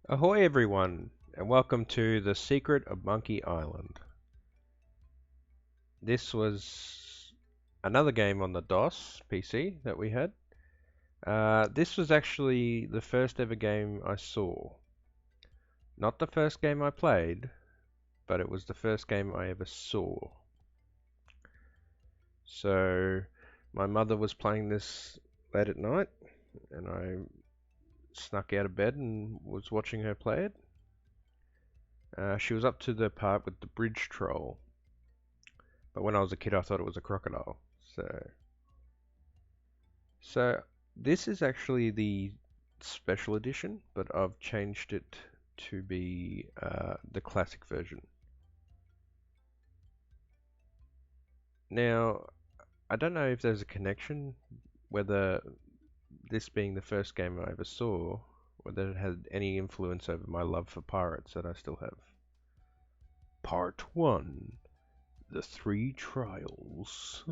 Ahoy everyone, and welcome to The Secret of Monkey Island. This was another game on the DOS PC that we had. This was actually the first ever game I saw. Not the first game I played, but it was the first game I ever saw. So, my mother was playing this late at night, and I snuck out of bed and was watching her play it. She was up to the part with the bridge troll. But when I was a kid, I thought it was a crocodile. So this is actually the special edition, but I've changed it to be the classic version. Now, I don't know if there's a connection, whether this being the first game I ever saw, whether it had any influence over my love for pirates that I still have. Part 1, The Three Trials.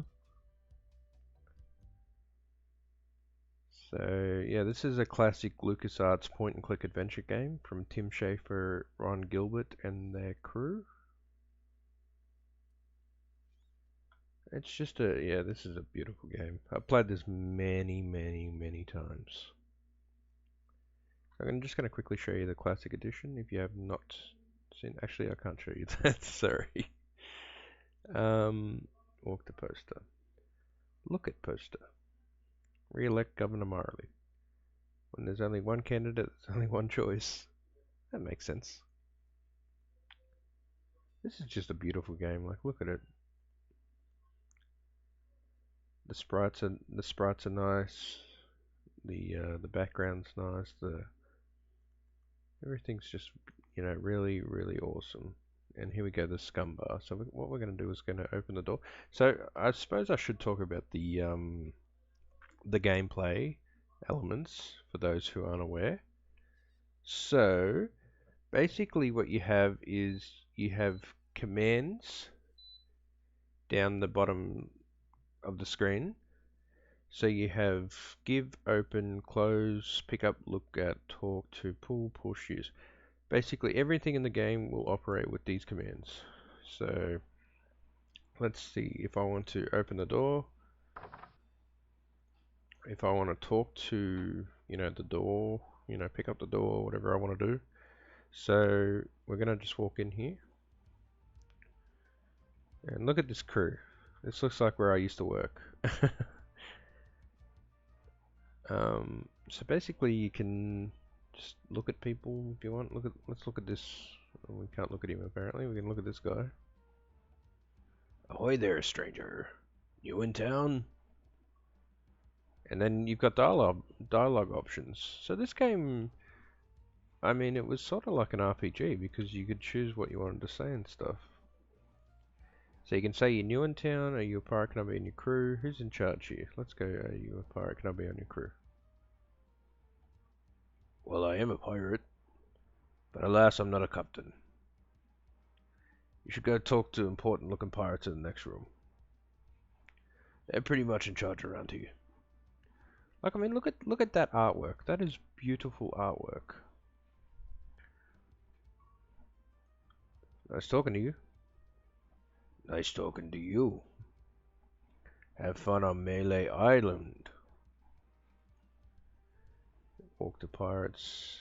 So yeah, this is a classic LucasArts point-and-click adventure game from Tim Schafer, Ron Gilbert, and their crew. It's just yeah, this is a beautiful game. I've played this many, many, many times. I'm just going to quickly show you the classic edition if you have not seen. Actually, I can't show you that. Sorry. Walk the poster. Look at poster. Re-elect Governor Morley. When there's only one candidate, there's only one choice. That makes sense. This is just a beautiful game. Like, look at it. The sprites are nice. The background's nice. Everything's just really really awesome. And here we go, the scum bar. So what we're going to do is going to open the door. So I suppose I should talk about the gameplay elements for those who aren't aware. So basically, what you have is you have commands down the bottom of the screen. So you have give, open, close, pick up, look at, talk to, pull, push, use. Basically everything in the game will operate with these commands. So let's see, if I want to open the door, if I want to talk to, the door, pick up the door, whatever I want to do. So we're going to just walk in here. And look at this crew. This looks like where I used to work. So basically you can just look at people if you want. Let's look at this. We can't look at him apparently. We can look at this guy. Ahoy there, stranger. New in town? And then you've got dialogue options. So this game, I mean, it was sort of like an RPG because you could choose what you wanted to say and stuff. So you can say you're new in town, are you a pirate, can I be in your crew? Who's in charge here? Let's go, are you a pirate, can I be on your crew? Well, I am a pirate, but alas, I'm not a captain. You should go talk to important looking pirates in the next room. They're pretty much in charge around here. Like, I mean, look at that artwork. That is beautiful artwork. Nice talking to you. Nice talking to you. Have fun on Melee Island. Walk the pirates.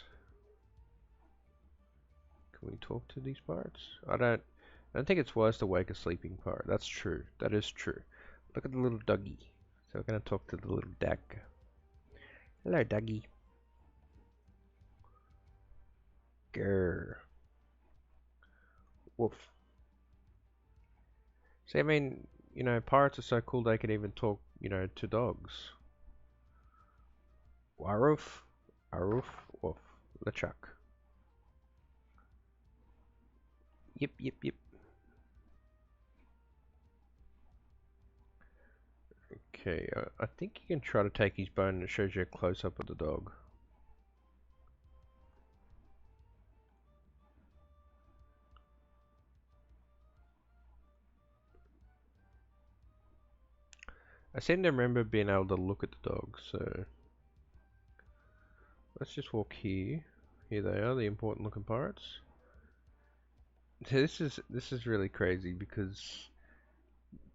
Can we talk to these pirates? I don't think it's wise to wake a sleeping pirate. That's true. That is true. Look at the little doggy. So we're gonna talk to the little duck. Hello, doggy. Grr. Woof. See, I mean, pirates are so cool they can even talk, to dogs. Waroof, Aroof, Woof. LeChuck. Yip, yip, yip. Okay, I think you can try to take his bone and it shows you a close-up of the dog. I seem to remember being able to look at the dog, so let's just walk here. here they are, the important looking pirates. This is really crazy because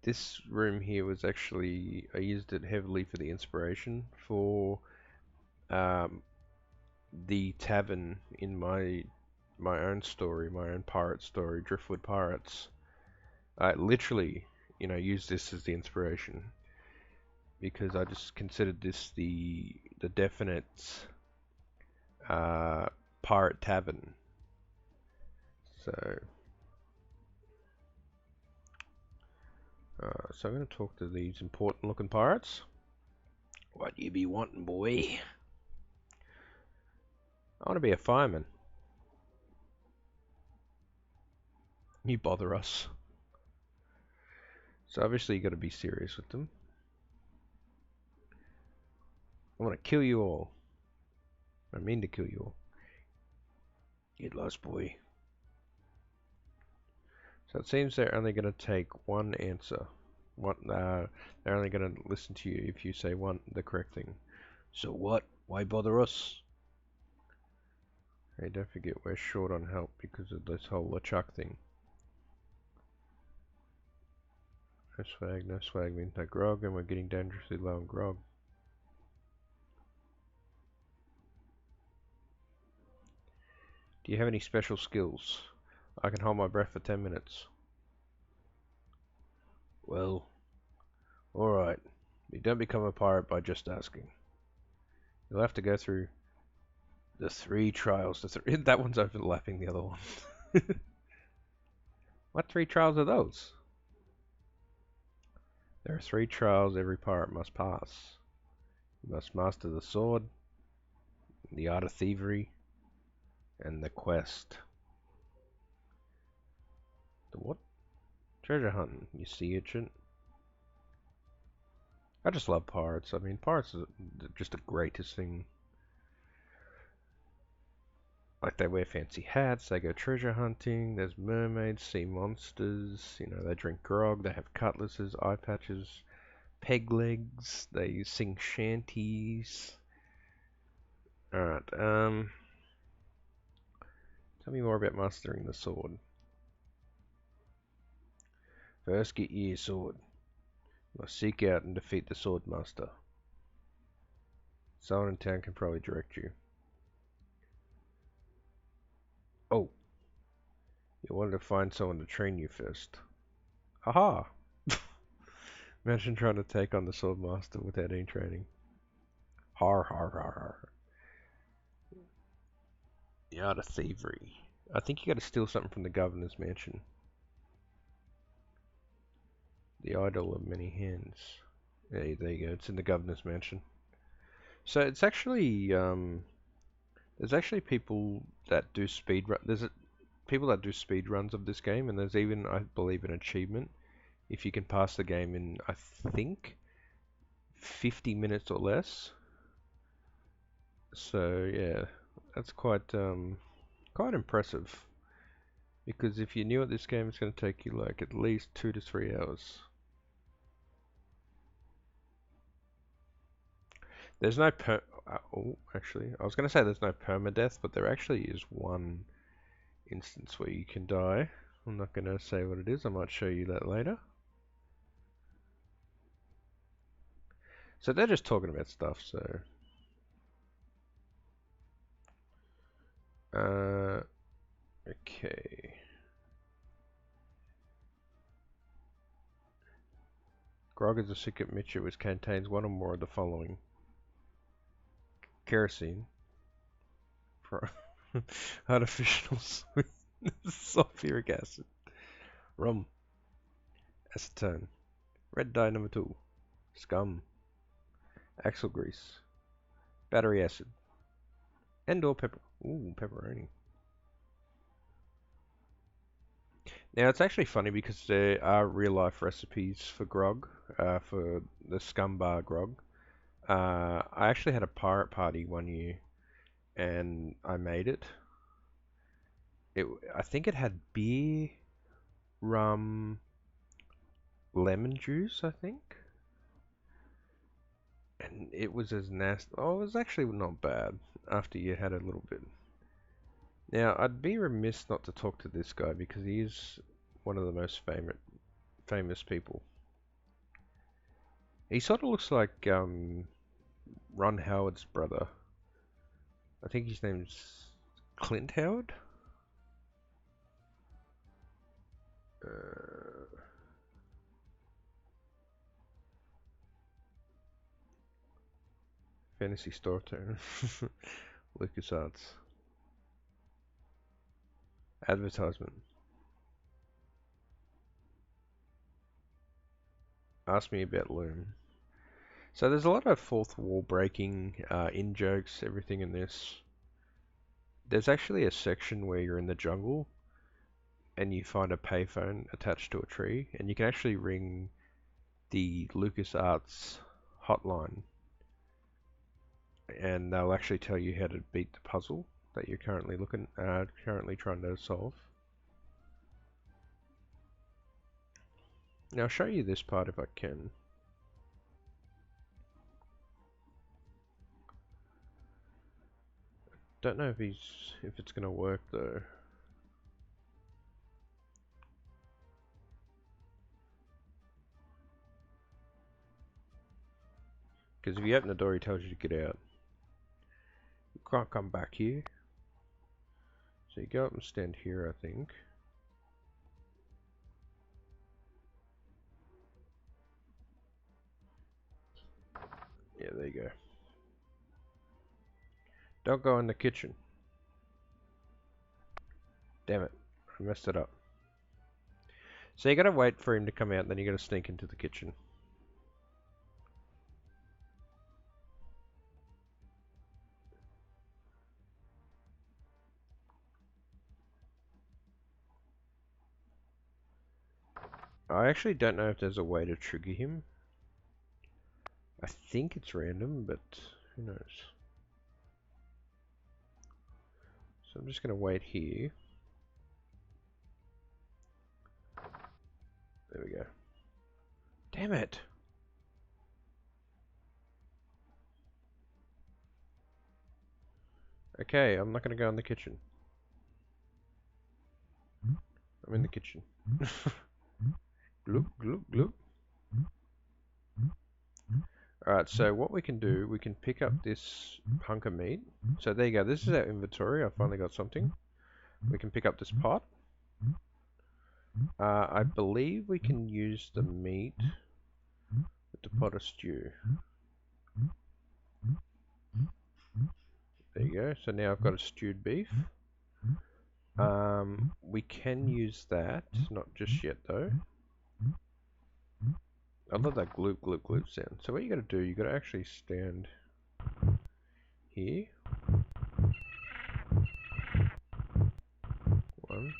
this room here was actually I used it heavily for the inspiration for um, the tavern in my own story, my own pirate story, Driftwood Pirates. I literally, used this as the inspiration because I just considered this the definite uh, pirate tavern. So, so I'm going to talk to these important looking pirates. What you be wanting, boy? I want to be a fireman. You bother us. So obviously you got to be serious with them. I want to kill you all. I mean to kill you all. Get lost, boy. So it seems they're only going to take one answer. They're only going to listen to you if you say the correct thing. So what? Why bother us? Hey, don't forget we're short on help because of this whole LeChuck thing. No swag means no grog, and we're getting dangerously low on grog. Do you have any special skills? I can hold my breath for 10 minutes. Well, alright. You don't become a pirate by just asking. You'll have to go through the 3 trials. That one's overlapping the other one. What 3 trials are those? There are 3 trials every pirate must pass. You must master the sword, the art of thievery, and the quest. The what? Treasure hunting, you sea urchin. I just love pirates. I mean, pirates are just the greatest thing. Like, they wear fancy hats, they go treasure hunting, there's mermaids, sea monsters, they drink grog, they have cutlasses, eye patches, peg legs, they sing shanties. Alright, tell me more about mastering the sword. First, get your sword. You must seek out and defeat the sword master. Someone in town can probably direct you. Oh, you wanted to find someone to train you first. Haha! Imagine trying to take on the sword master without any training. Har har har har. The art of thievery. I think you got to steal something from the governor's mansion. The idol of many hands. Hey, there you go. It's in the governor's mansion. So it's actually there's actually people that do speed run. People that do speed runs of this game, and there's even, I believe, an achievement if you can pass the game in, I think, 50 minutes or less. So yeah, that's quite impressive. Because if you knew at this game, it's going to take you like at least 2 to 3 hours. There's no oh, actually, I was going to say there's no permadeath, but there actually is one instance where you can die. I'm not going to say what it is. I might show you that later. So they're just talking about stuff. So, okay. Grog is a secret mixture which contains one or more of the following: kerosene, artificial sweetness, sulfuric acid, rum, acetone, red dye number 2, scum, axle grease, battery acid, and/or pepper. Ooh, pepperoni. Now it's actually funny because there are real life recipes for grog, for the scum bar grog. I actually had a pirate party one year, and I made it. I think it had beer, rum, lemon juice, I think, and it was as nasty. Oh, it was actually not bad after you had a little bit. Now, I'd be remiss not to talk to this guy because he is one of the most famous people. He sort of looks like Ron Howard's brother. I think his name's Clint Howard. Uh, Fantasy Store Turn. LucasArts. Advertisement. Ask me about Loom. So there's a lot of fourth wall breaking, in jokes, everything in this. There's actually a section where you're in the jungle and you find a payphone attached to a tree, and you can actually ring the LucasArts hotline, and they'll actually tell you how to beat the puzzle that you're currently trying to solve. Now I'll show you this part if I can. Don't know if it's gonna work though. Because if you open the door, he tells you to get out. You can't come back here. So you go up and stand here, I think. Yeah, there you go. Don't go in the kitchen. Damn it. I messed it up. So you gotta wait for him to come out, and then you gotta sneak into the kitchen. I actually don't know if there's a way to trigger him. I think it's random, but who knows. So I'm just gonna wait here. There we go. Damn it! Okay, I'm not gonna go in the kitchen. I'm in the kitchen. Gloop, gloop, gloop. Alright, so what we can do, we can pick up this hunk of meat. So there you go, this is our inventory. I finally got something. We can pick up this pot. I believe we can use the meat with the pot of stew. There you go. So now I've got a stewed beef. We can use that, not just yet though. I love that gloop gloop gloop sound. So what you gotta do, you gotta actually stand here. One.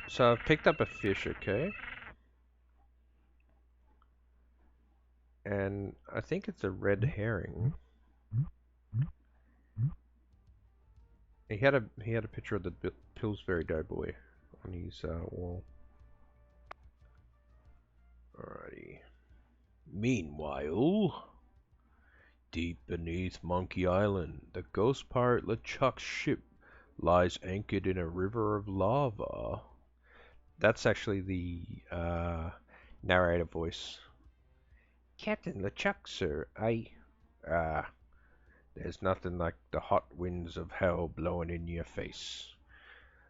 So I've picked up a fish, okay? And I think it's a red herring. He had a picture of the Pillsbury Doughboy on his wall. Alrighty. Meanwhile, deep beneath Monkey Island, the ghost pirate LeChuck's ship lies anchored in a river of lava. That's actually the narrator voice. Captain LeChuck, sir, there's nothing like the hot winds of hell blowing in your face.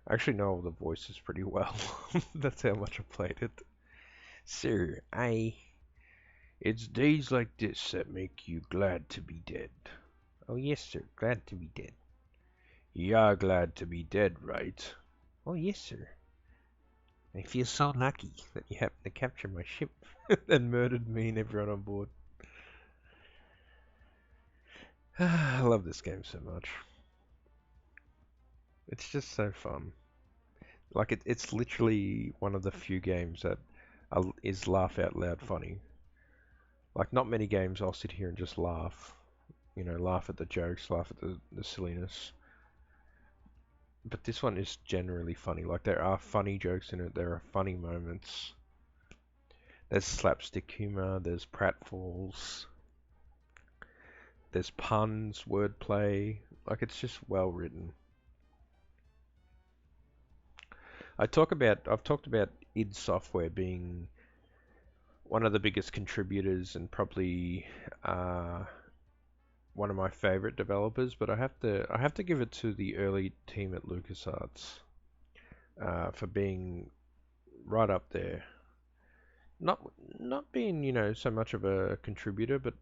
I actually know all the voices pretty well. That's how much I played it. Sir, it's days like this that make you glad to be dead. Oh yes, sir, glad to be dead. You're glad to be dead, right? Oh yes, sir. I feel so lucky that you happened to capture my ship and murdered me and everyone on board. I love this game so much. It's just so fun. Like it's literally one of the few games that is laugh out loud funny. Like not many games I'll sit here and just laugh. You know, laugh at the jokes, laugh at the silliness. but this one is generally funny. Like there are funny jokes in it. There are funny moments. There's slapstick humor. There's pratfalls. There's puns, wordplay. Like it's just well written. I've talked about id Software being one of the biggest contributors and probably uh, one of my favorite developers, but I have to give it to the early team at LucasArts for being right up there. Not not being so much of a contributor, but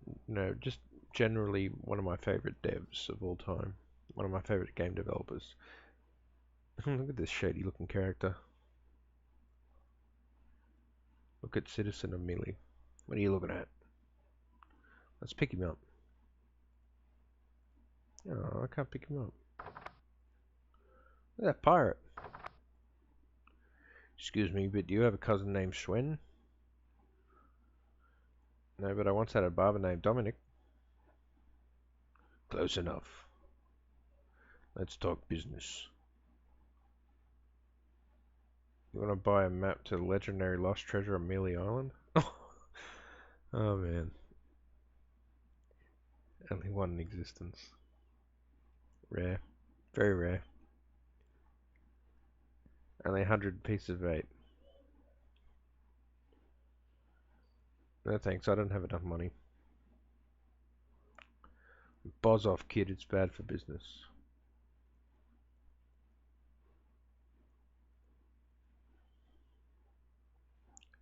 just generally one of my favorite devs of all time. One of my favorite game developers. Look at this shady looking character. Look at Citizen Amelie. What are you looking at? Let's pick him up. Oh, I can't pick him up. Look at that pirate. Excuse me, but do you have a cousin named Schwen? No, but I once had a barber named Dominic. Close enough. Let's talk business. You want to buy a map to the legendary lost treasure of Mealy Island? Oh man. Only one in existence. Rare. Very rare. Only 100 pieces of 8. No thanks, I don't have enough money. Buzz off, kid, it's bad for business.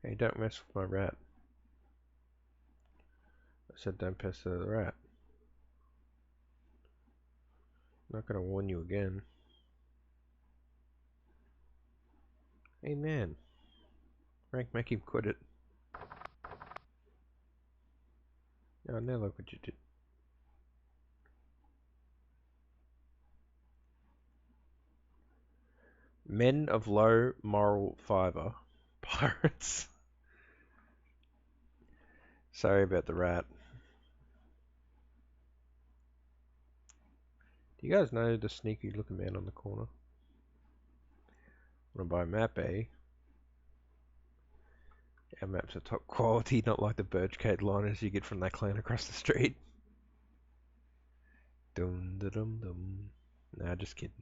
Hey, don't mess with my rat. I said don't pester the rat. I'm not gonna warn you again. Hey man. Frank, make him quit it. Oh, now look what you did. Men of low moral fiber. Pirates. Sorry about the rat. Do you guys know the sneaky looking man on the corner? Wanna buy a map, eh? Our maps are top quality, not like the Birchcade liners you get from that clan across the street. Dum da dum dum. Nah, just kidding.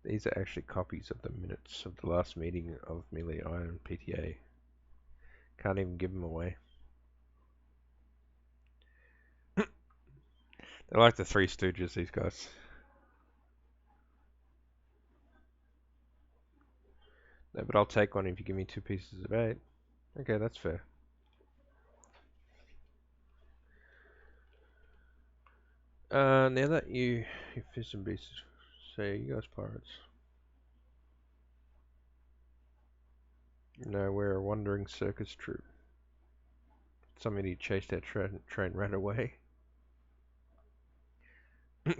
These are actually copies of the minutes of the last meeting of Melee Iron PTA. Can't even give them away. They're like the Three Stooges, these guys. No, but I'll take one if you give me 2 pieces of 8. Okay, that's fair. Now that you fish and beasts, say you guys pirates. No, we're a wandering circus troupe. Somebody chased our train ran away.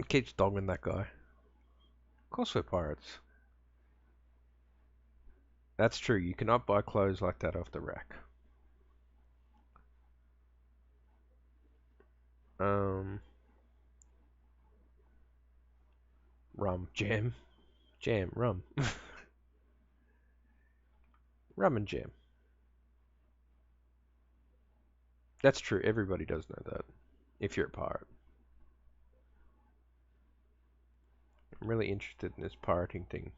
Keeps dogging that guy. Of course we're pirates. That's true, you cannot buy clothes like that off the rack. Rum. Jam. Jam. Rum. Rum and jam. That's true, everybody does know that. If you're a pirate. I'm really interested in this pirating thing.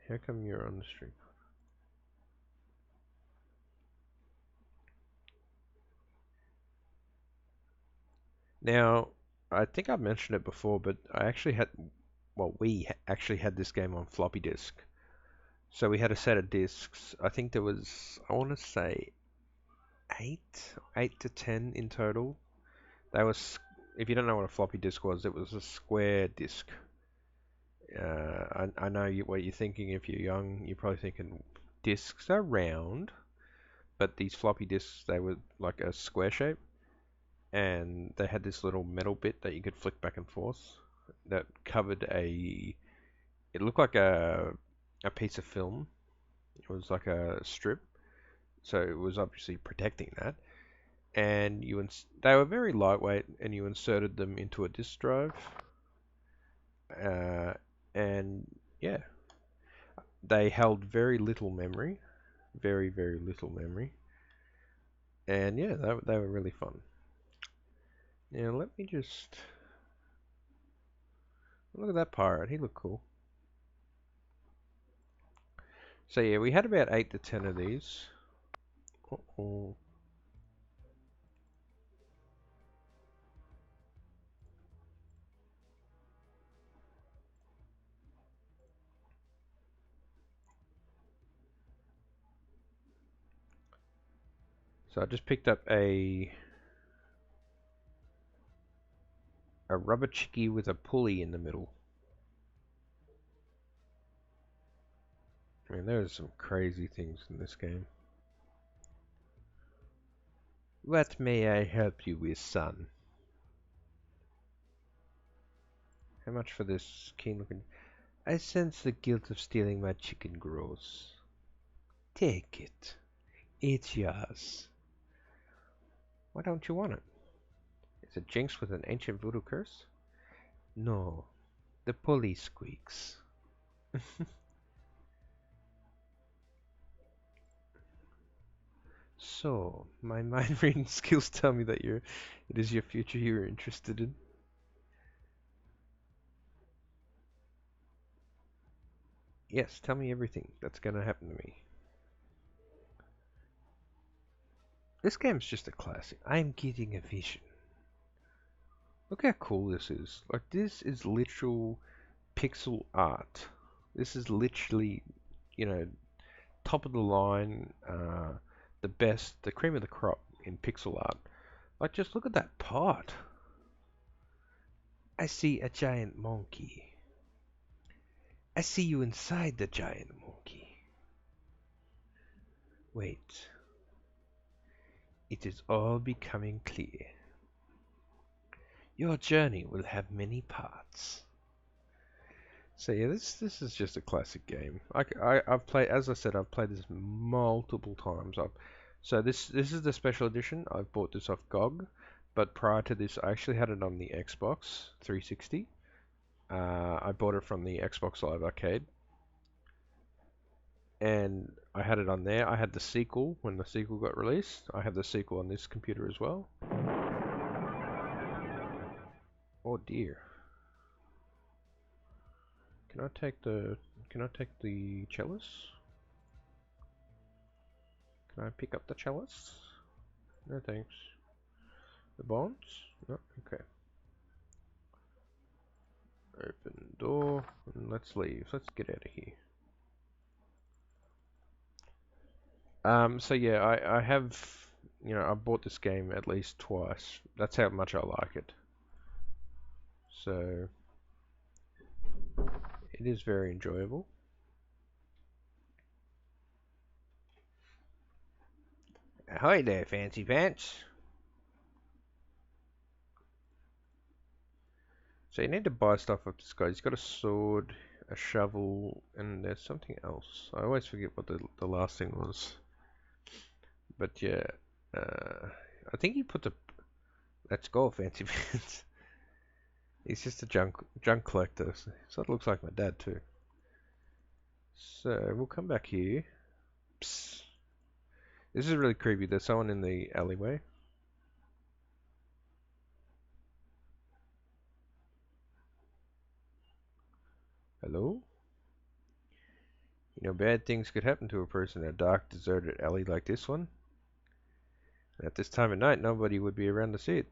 How come you're on the stream? Now, I think I've mentioned it before, but I actually had, well, we actually had this game on floppy disk. So we had a set of discs. I think there was, I want to say, 8 to 10 in total. They was, if you don't know what a floppy disk was, it was a square disk. I know what you're thinking. If you're young, you're probably thinking discs are round, but these floppy disks, they were like a square shape, and they had this little metal bit that you could flick back and forth that covered a. It looked like a piece of film. It was like a strip, so it was obviously protecting that. and they were very lightweight, and you inserted them into a disk drive, uh, and yeah, they held very little memory, very little memory, and yeah, they were really fun. Now let me just look at that pirate. He looked cool. So yeah, we had about 8 to 10 of these. Uh-oh. So I just picked up a rubber chicky with a pulley in the middle. I mean, there's some crazy things in this game. What may I help you with, son? How much for this keen looking? I sense the guilt of stealing my chicken grows. Take it. It's yours. Why don't you want it? Is it Jinx with an ancient voodoo curse? No. The pulley squeaks. So, my mind reading skills tell me that it is your future you're interested in. Yes, tell me everything that's gonna happen to me. This game's just a classic. I'm getting a vision. Look how cool this is. Like, this is literal pixel art. This is literally, you know, top of the line, the best, the cream of the crop in pixel art. Like, just look at that pot. I see a giant monkey. I see you inside the giant monkey. Wait. It is all becoming clear. Your journey will have many parts. So yeah, this is just a classic game. I've played, as I said, I've played this multiple times. So this is the special edition. I bought this off GOG, but prior to this, I actually had it on the Xbox 360. I bought it from the Xbox Live Arcade, and I had it on there. I had the sequel when the sequel got released. I have the sequel on this computer as well. Oh dear. Can I take the chalice? Can I pick up the chalice? No thanks. The bonds? No, okay. Open door and let's leave. Let's get out of here. So yeah, I have, I bought this game at least twice. That's how much I like it. So it is very enjoyable. Hi there, fancy pants. So you need to buy stuff off this guy. He's got a sword, a shovel, and there's something else. I always forget what the last thing was. But yeah, I think he put the. Let's go, fancy pants. He's just a junk collector. So it looks like my dad too. So we'll come back here. Psst. This is really creepy. There's someone in the alleyway. Hello? Bad things could happen to a person in a dark, deserted alley like this one. At this time of night, nobody would be around to see it.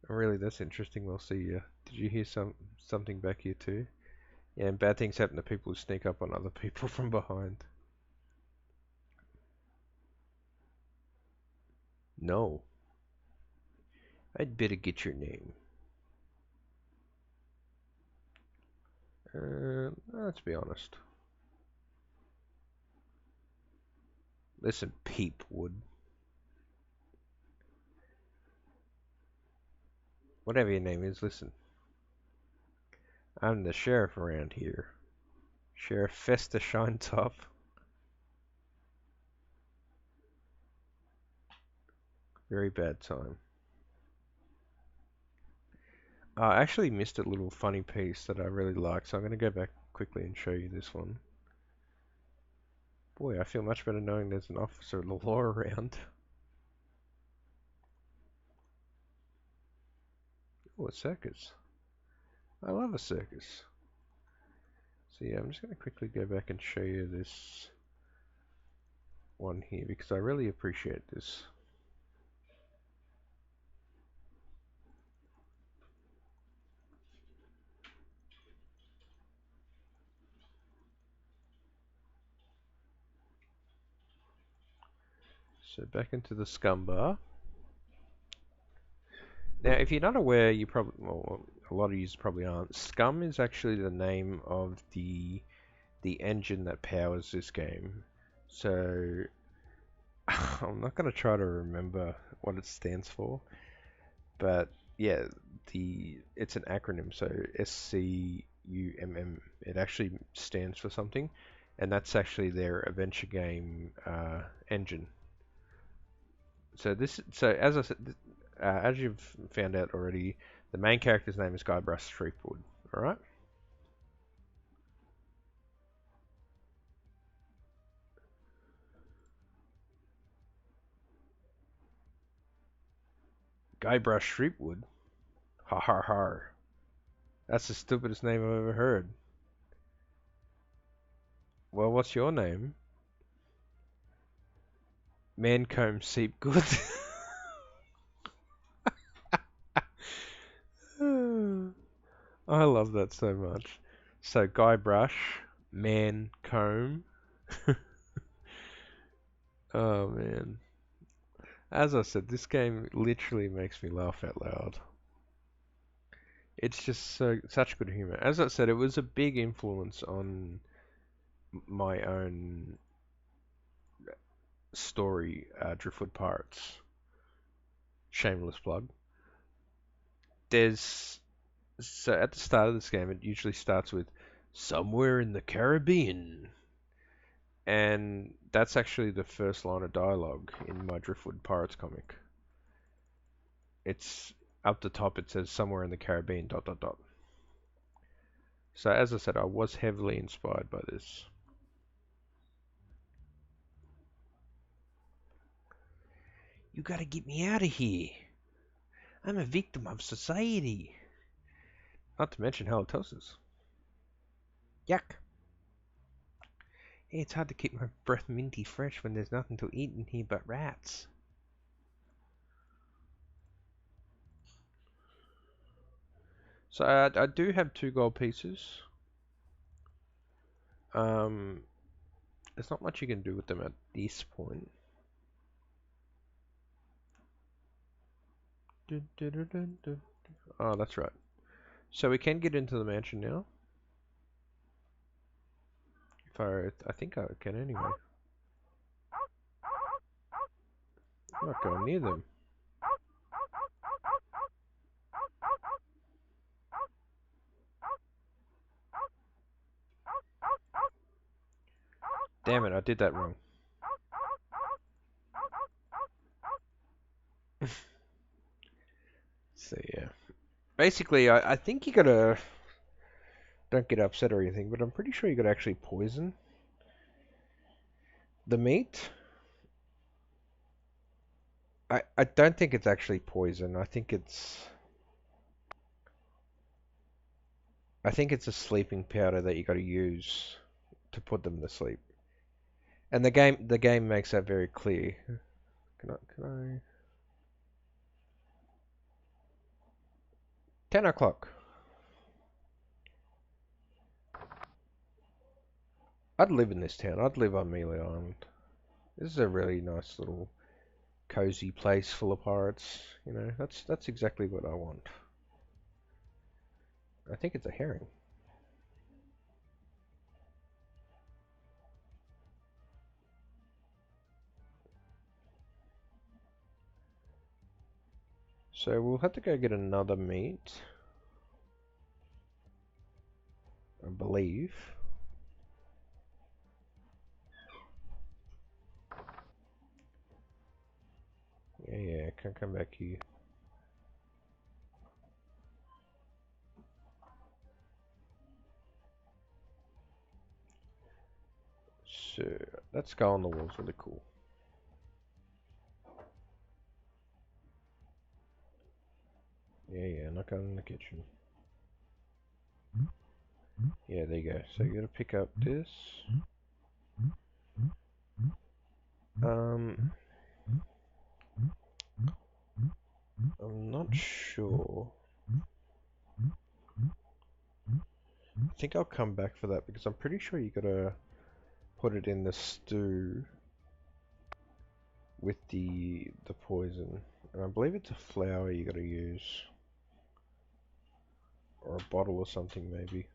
Oh, really, that's interesting. We'll see you. Did you hear something back here too? Yeah, and bad things happen to people who sneak up on other people from behind. No. I'd better get your name. Let's be honest. Listen, Peepwood. Whatever your name is, listen. I'm the sheriff around here. Sheriff Festa Shine Top. Very bad time. I actually missed a little funny piece that I really liked, so I'm going to go back quickly and show you this one. Boy, I feel much better knowing there's an officer of the law around. Oh, a circus. I love a circus. So yeah, I'm just going to quickly go back and show you this one here because I really appreciate this. So back into the scum bar. Now, if you're not aware, you probably, well, a lot of you probably aren't. Scum is actually the name of the engine that powers this game. So I'm not going to try to remember what it stands for, but yeah, it's an acronym. So SCUMM. It actually stands for something, and that's actually their adventure game engine. So as I said, as you've found out already, the main character's name is Guybrush Threepwood. All right. Guybrush Threepwood. Ha ha ha. That's the stupidest name I've ever heard. Well, what's your name? Mancomb Seepgood. I love that so much. So Guybrush, Mancomb. Oh man. As I said, this game literally makes me laugh out loud. It's just such good humor. As I said, it was a big influence on my own story, Driftwood Pirates. Shameless plug. There's So at the start of this game, it usually starts with "Somewhere in the Caribbean," and that's actually the first line of dialogue in my Driftwood Pirates comic. It's up the top. It says "Somewhere in the Caribbean." Dot dot dot. So as I said, I was heavily inspired by this. You gotta get me out of here. I'm a victim of society. Not to mention halitosis. Yuck. Hey, it's hard to keep my breath minty fresh when there's nothing to eat in here but rats. So I do have 2 gold pieces. Um, there's not much you can do with them at this point. Oh, that's right. So we can get into the mansion now. If I think I can anyway. I'm not going near them. Damn it, I did that wrong. So yeah. Basically, I think you gotta... Don't get upset or anything, but I'm pretty sure you gotta actually poison the meat. I don't think it's actually poison. I think it's a sleeping powder that you gotta use to put them to sleep. And the game makes that very clear. Can I 10 o'clock. I'd live in this town. I'd live on Mealy Island. This is a really nice little cozy place full of pirates. You know, that's exactly what I want. I think it's a herring. So we'll have to go get another meat, I believe. Yeah, Can't come back here. So, that skull on the wall is really cool. Yeah, not going in the kitchen. Yeah, there you go. So you gotta pick up this. I'm not sure. I think I'll come back for that because I'm pretty sure you gotta put it in the stew with the poison. And I believe it's a flower you gotta use. Or a bottle or something maybe.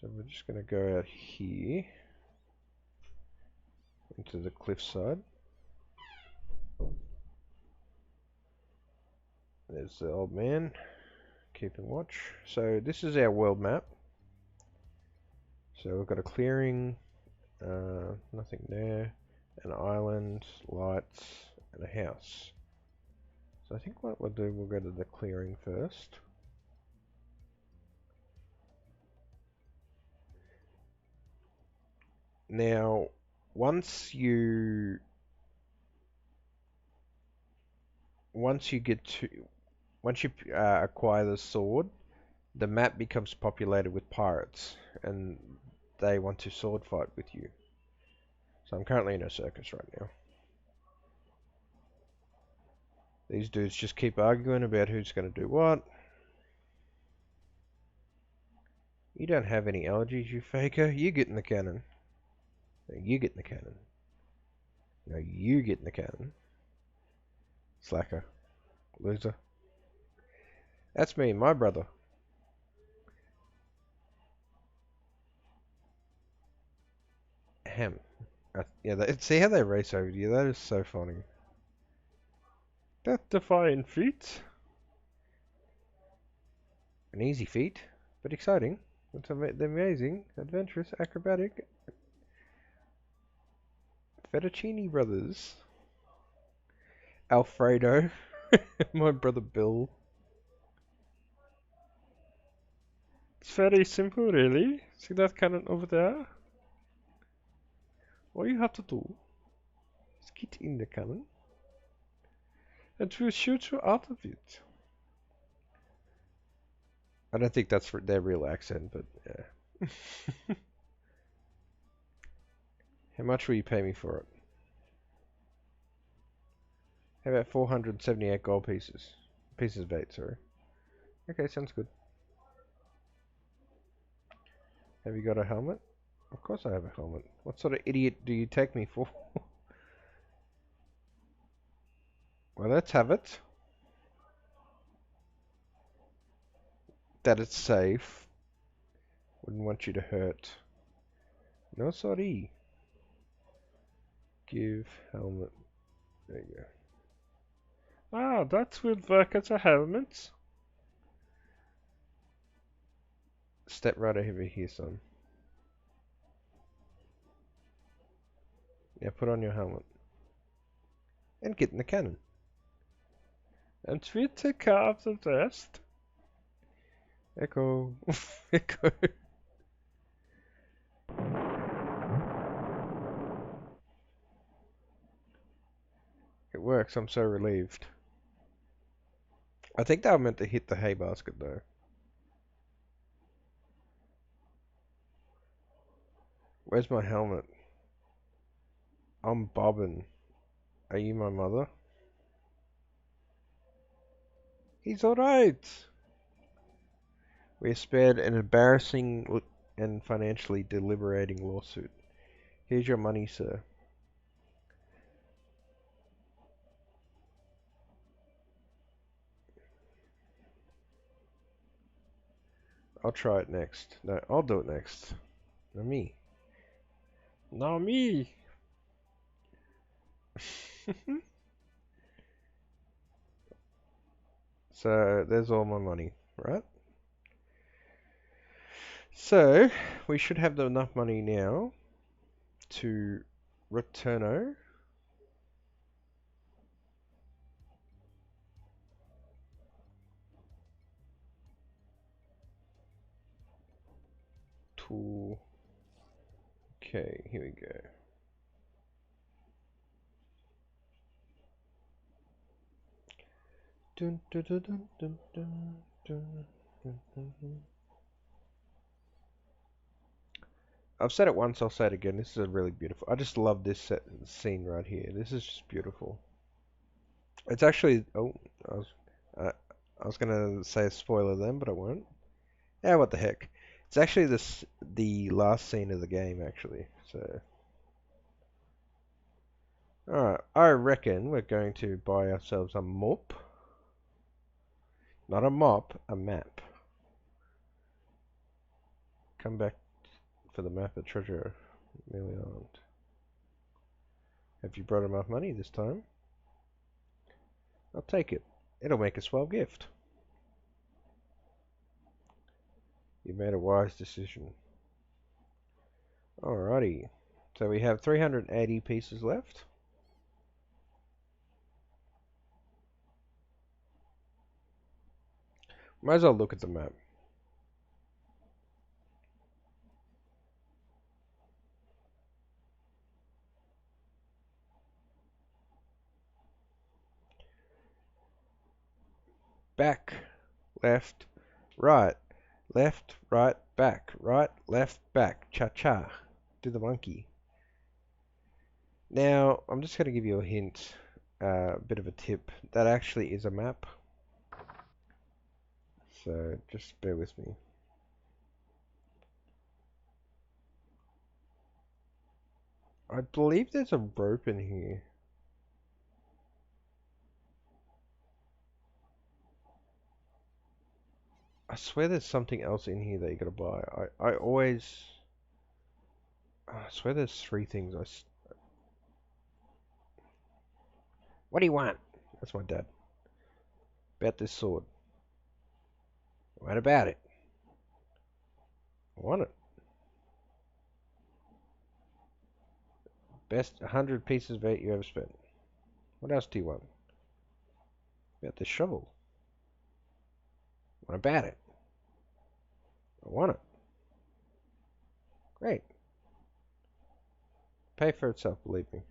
So we're just gonna go out here into the cliffside. There's the old man keeping watch. So this is our world map. So we've got a clearing, nothing there, an island, lights, and a house. So I think what we'll do, we'll go to the clearing first. Now, once you acquire the sword, the map becomes populated with pirates, and they want to sword fight with you. So I'm currently in a circus right now. These dudes just keep arguing about who's going to do what. You don't have any allergies, you faker. You get in the cannon. No, you get in the cannon. No, you get in the cannon. Slacker. Loser. That's me, my brother. Ham. See how they race over you? That is so funny. That defying feat. An easy feat, but exciting. It's amazing, adventurous, acrobatic. Fettuccine Brothers. Alfredo. My brother Bill. It's very simple, really. See that cannon over there? All you have to do is get in the cannon, and we'll shoot you out of it. I don't think that's their real accent, but yeah. How much will you pay me for it? How about 478 gold pieces? Pieces of bait, sorry. Okay, sounds good. Have you got a helmet? Of course I have a helmet. What sort of idiot do you take me for? Well, let's have it. That it's safe. Wouldn't want you to hurt. No, sorry. Give helmet. There you go. Ah, that will work as a helmet. Step right over here, son. Yeah, put on your helmet. And get in the cannon. And we take care of the rest. Echo. Echo. It works, I'm so relieved. I think they were meant to hit the hay basket though. Where's my helmet? I'm bobbing. Are you my mother? He's alright! We are spared an embarrassing and financially deliberating lawsuit. Here's your money, sir. I'll try it next. No, I'll do it next. Not me. Not me! So, there's all my money, right? So, we should have enough money now to Returno. Tool. Okay, here we go. Dun, dun, dun, dun, dun, dun, dun, dun, dun, dun. I've said it once, I'll say it again. This is a really beautiful. I just love this scene right here. This is just beautiful. It's actually. Oh, I was, uh, I was gonna say a spoiler then, but I won't. Yeah, what the heck? It's actually the last scene of the game, actually. So, all right. I reckon we're going to buy ourselves a mop, not a mop, a map. Come back for the map of treasure, Million. Have you brought enough money this time? I'll take it. It'll make a swell gift. You made a wise decision. Alrighty. So we have 380 pieces left. Might as well look at the map. Back, left, right, left, right, back, right, left, back, cha-cha. Do the monkey. Now, I'm just going to give you a hint, a bit of a tip. That actually is a map. So just bear with me. I believe there's a rope in here. I swear there's something else in here that you gotta buy. I always... I swear there's three things What do you want? That's my dad. About this sword. What about it? I want it. Best 100 pieces of eight you ever spent. What else do you want? About this shovel. What about it? I want it. Great. Pay for itself, believe me.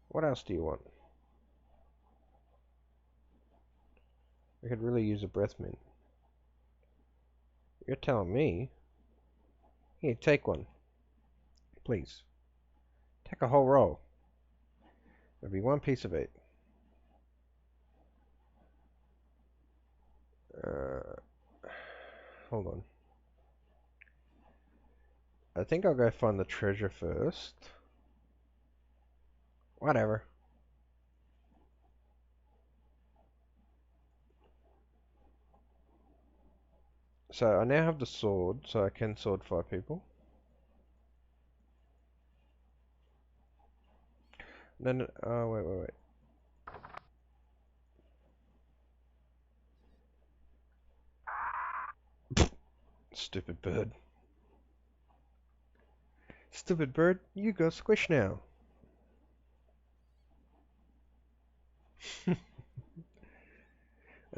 What else do you want? I could really use a breath mint. You're telling me? Here, take one. Please. Take a whole roll. There'll be one piece of eight. Hold on. I think I'll go find the treasure first. Whatever. So I now have the sword, so I can sword fight people. No, no, oh, wait. Stupid bird. Stupid bird, you go squish now. I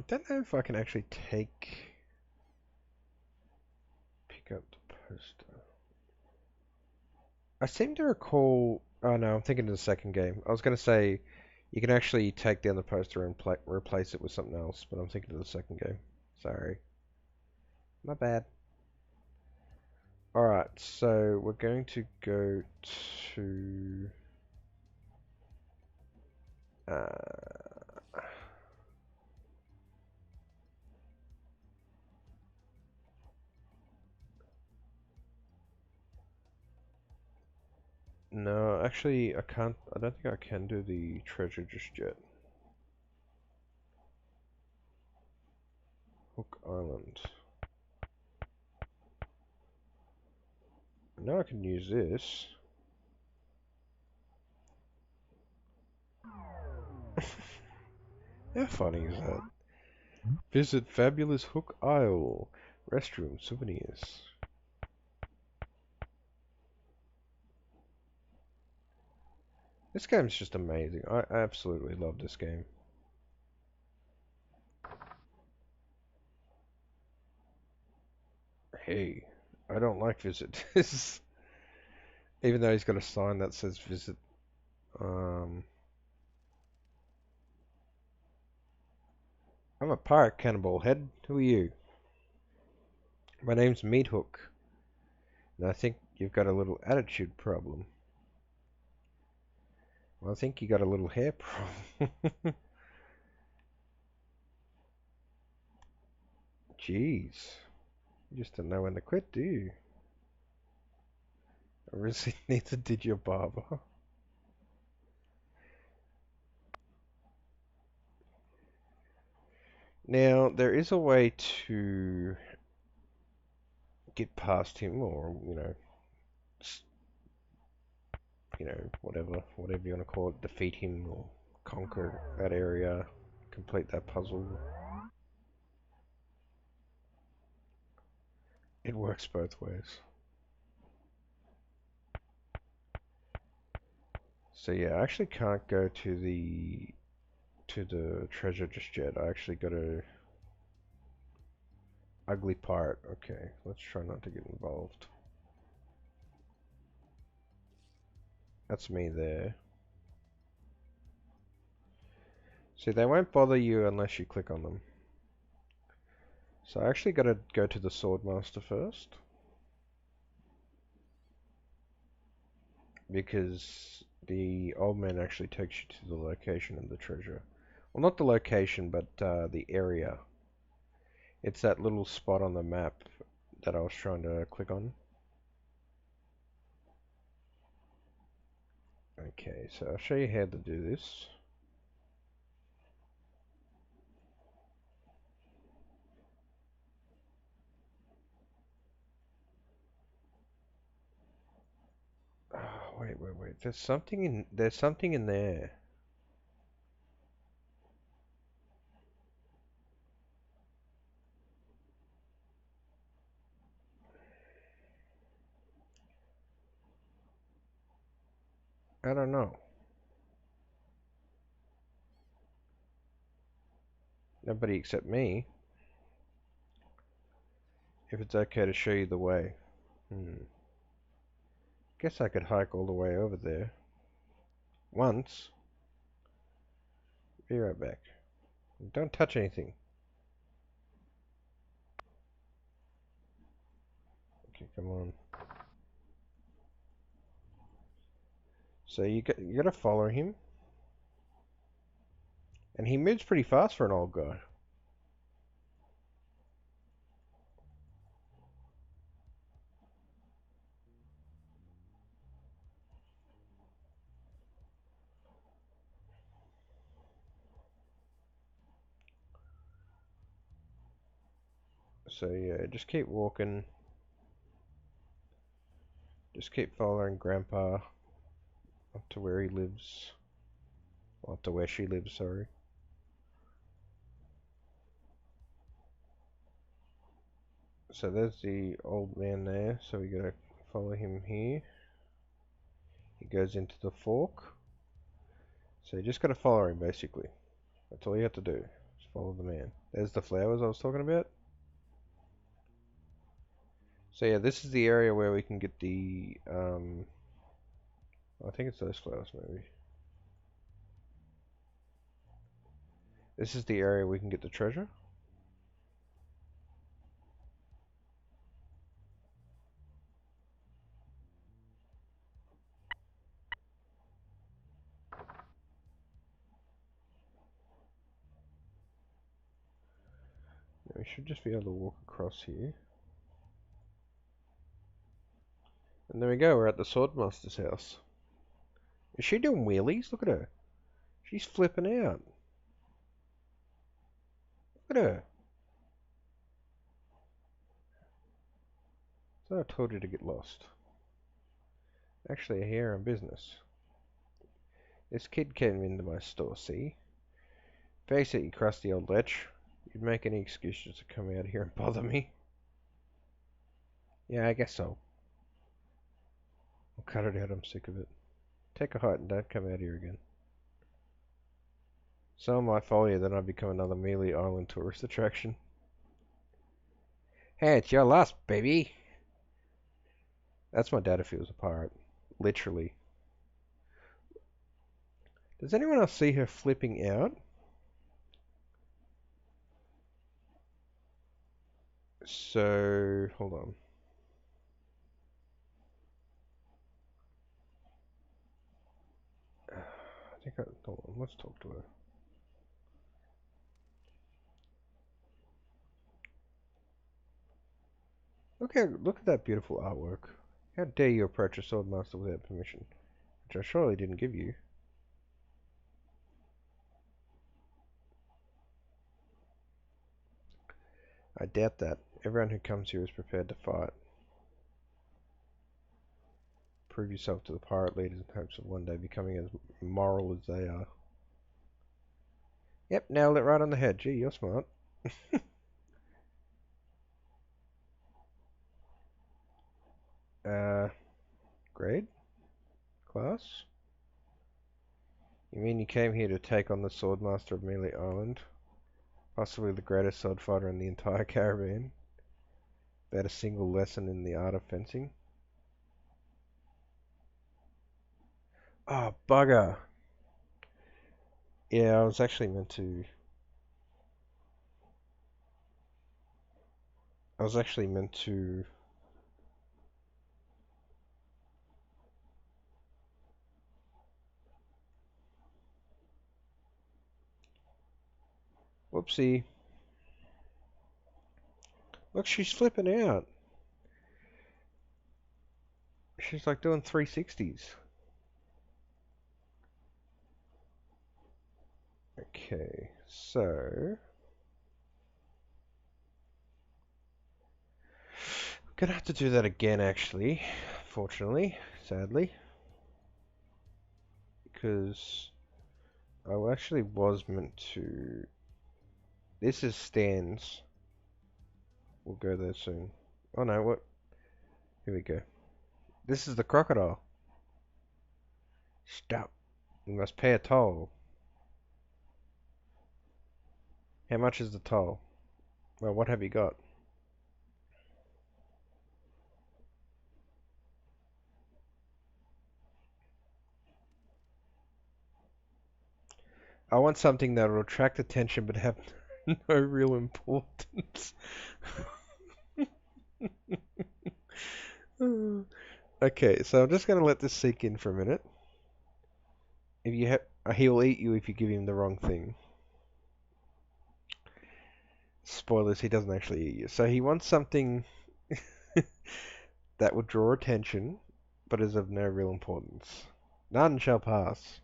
don't know if I can actually pick up the poster. I seem to recall. Oh no, I'm thinking of the second game. I was going to say you can actually take down the poster and replace it with something else, but I'm thinking of the second game. Sorry. My bad. Alright, so we're going to go to... no, actually, I can't. I don't think I can do the treasure just yet. Hook Island. Now I can use this. How funny is that? Visit Fabulous Hook Isle. Restroom souvenirs. This game's just amazing. I absolutely love this game. Hey, I don't like visitors. Even though he's got a sign that says visit. Um, I'm a pirate cannibal head. Who are you? My name's Meat Hook, and I think you've got a little attitude problem. Well, I think you got a little hair problem. Jeez. You just don't know when to quit, do you? I really neither did your barber. Now, there is a way to get past him, or, whatever you want to call it, defeat him or conquer that area, complete that puzzle. It works both ways. So yeah, I actually can't go to the treasure just yet. I actually got a ugly pirate. Okay, let's try not to get involved. That's me there. See, they won't bother you unless you click on them. So I actually got to go to the Swordmaster first, because the old man actually takes you to the location of the treasure. Well, not the location, but the area. It's that little spot on the map that I was trying to click on. Okay, so I'll show you how to do this. Oh, wait. There's something in there. I don't know. Nobody except me. If it's okay to show you the way. Guess I could hike all the way over there. Once. Be right back. Don't touch anything. Okay, come on. So you gotta follow him. And he moves pretty fast for an old guy. So yeah, just keep walking. Just keep following Grandpa up to where he lives. Well, up to where she lives, sorry. So there's the old man there, so we gotta follow him here. He goes into the fork. So you just gotta follow him, basically. That's all you have to do. Just follow the man. There's the flowers I was talking about. So yeah, this is the area where we can get the, I think it's those flowers, maybe. This is the area we can get the treasure. We should just be able to walk across here. And there we go, we're at the Swordmaster's house. Is she doing wheelies? Look at her. She's flipping out. Look at her. So I told you to get lost. Actually, here in business. This kid came into my store, see? Face it, you crusty old lech. You'd make any excuses to come out here and bother me. Yeah, I guess so. I'll cut it out, I'm sick of it. Take a hike and don't come out here again. Someone might follow you, then I'd become another Mealy Island tourist attraction. Hey, it's your loss, baby! That's my dad if he was a pirate. Literally. Does anyone else see her flipping out? So, hold on. Hold on, let's talk to her. Look at that beautiful artwork. How dare you approach a swordmaster without permission, which I surely didn't give you. I doubt that. Everyone who comes here is prepared to fight. Prove yourself to the pirate leaders in hopes of one day becoming as moral as they are. Yep, nailed it right on the head. Gee, you're smart. uh, grade? Class? You mean you came here to take on the Swordmaster of Mealy Island? Possibly the greatest sword fighter in the entire Caribbean? Without a single lesson in the art of fencing? Oh, bugger! Yeah, I was actually meant to... I was actually meant to... Whoopsie. Look, she's flipping out. She's like doing 360s. Okay, so... Gonna have to do that again, actually. Fortunately, sadly. Because I actually was meant to... This is Stan's. We'll go there soon. Oh no, what? Here we go. This is the crocodile. Stop. You must pay a toll. How much is the toll? Well, what have you got? I want something that will attract attention but have no real importance. Okay, so I'm just going to let this sink in for a minute. If you have, he will eat you if you give him the wrong thing. Spoilers, he doesn't actually eat you. So he wants something that would draw attention, but is of no real importance. None shall pass.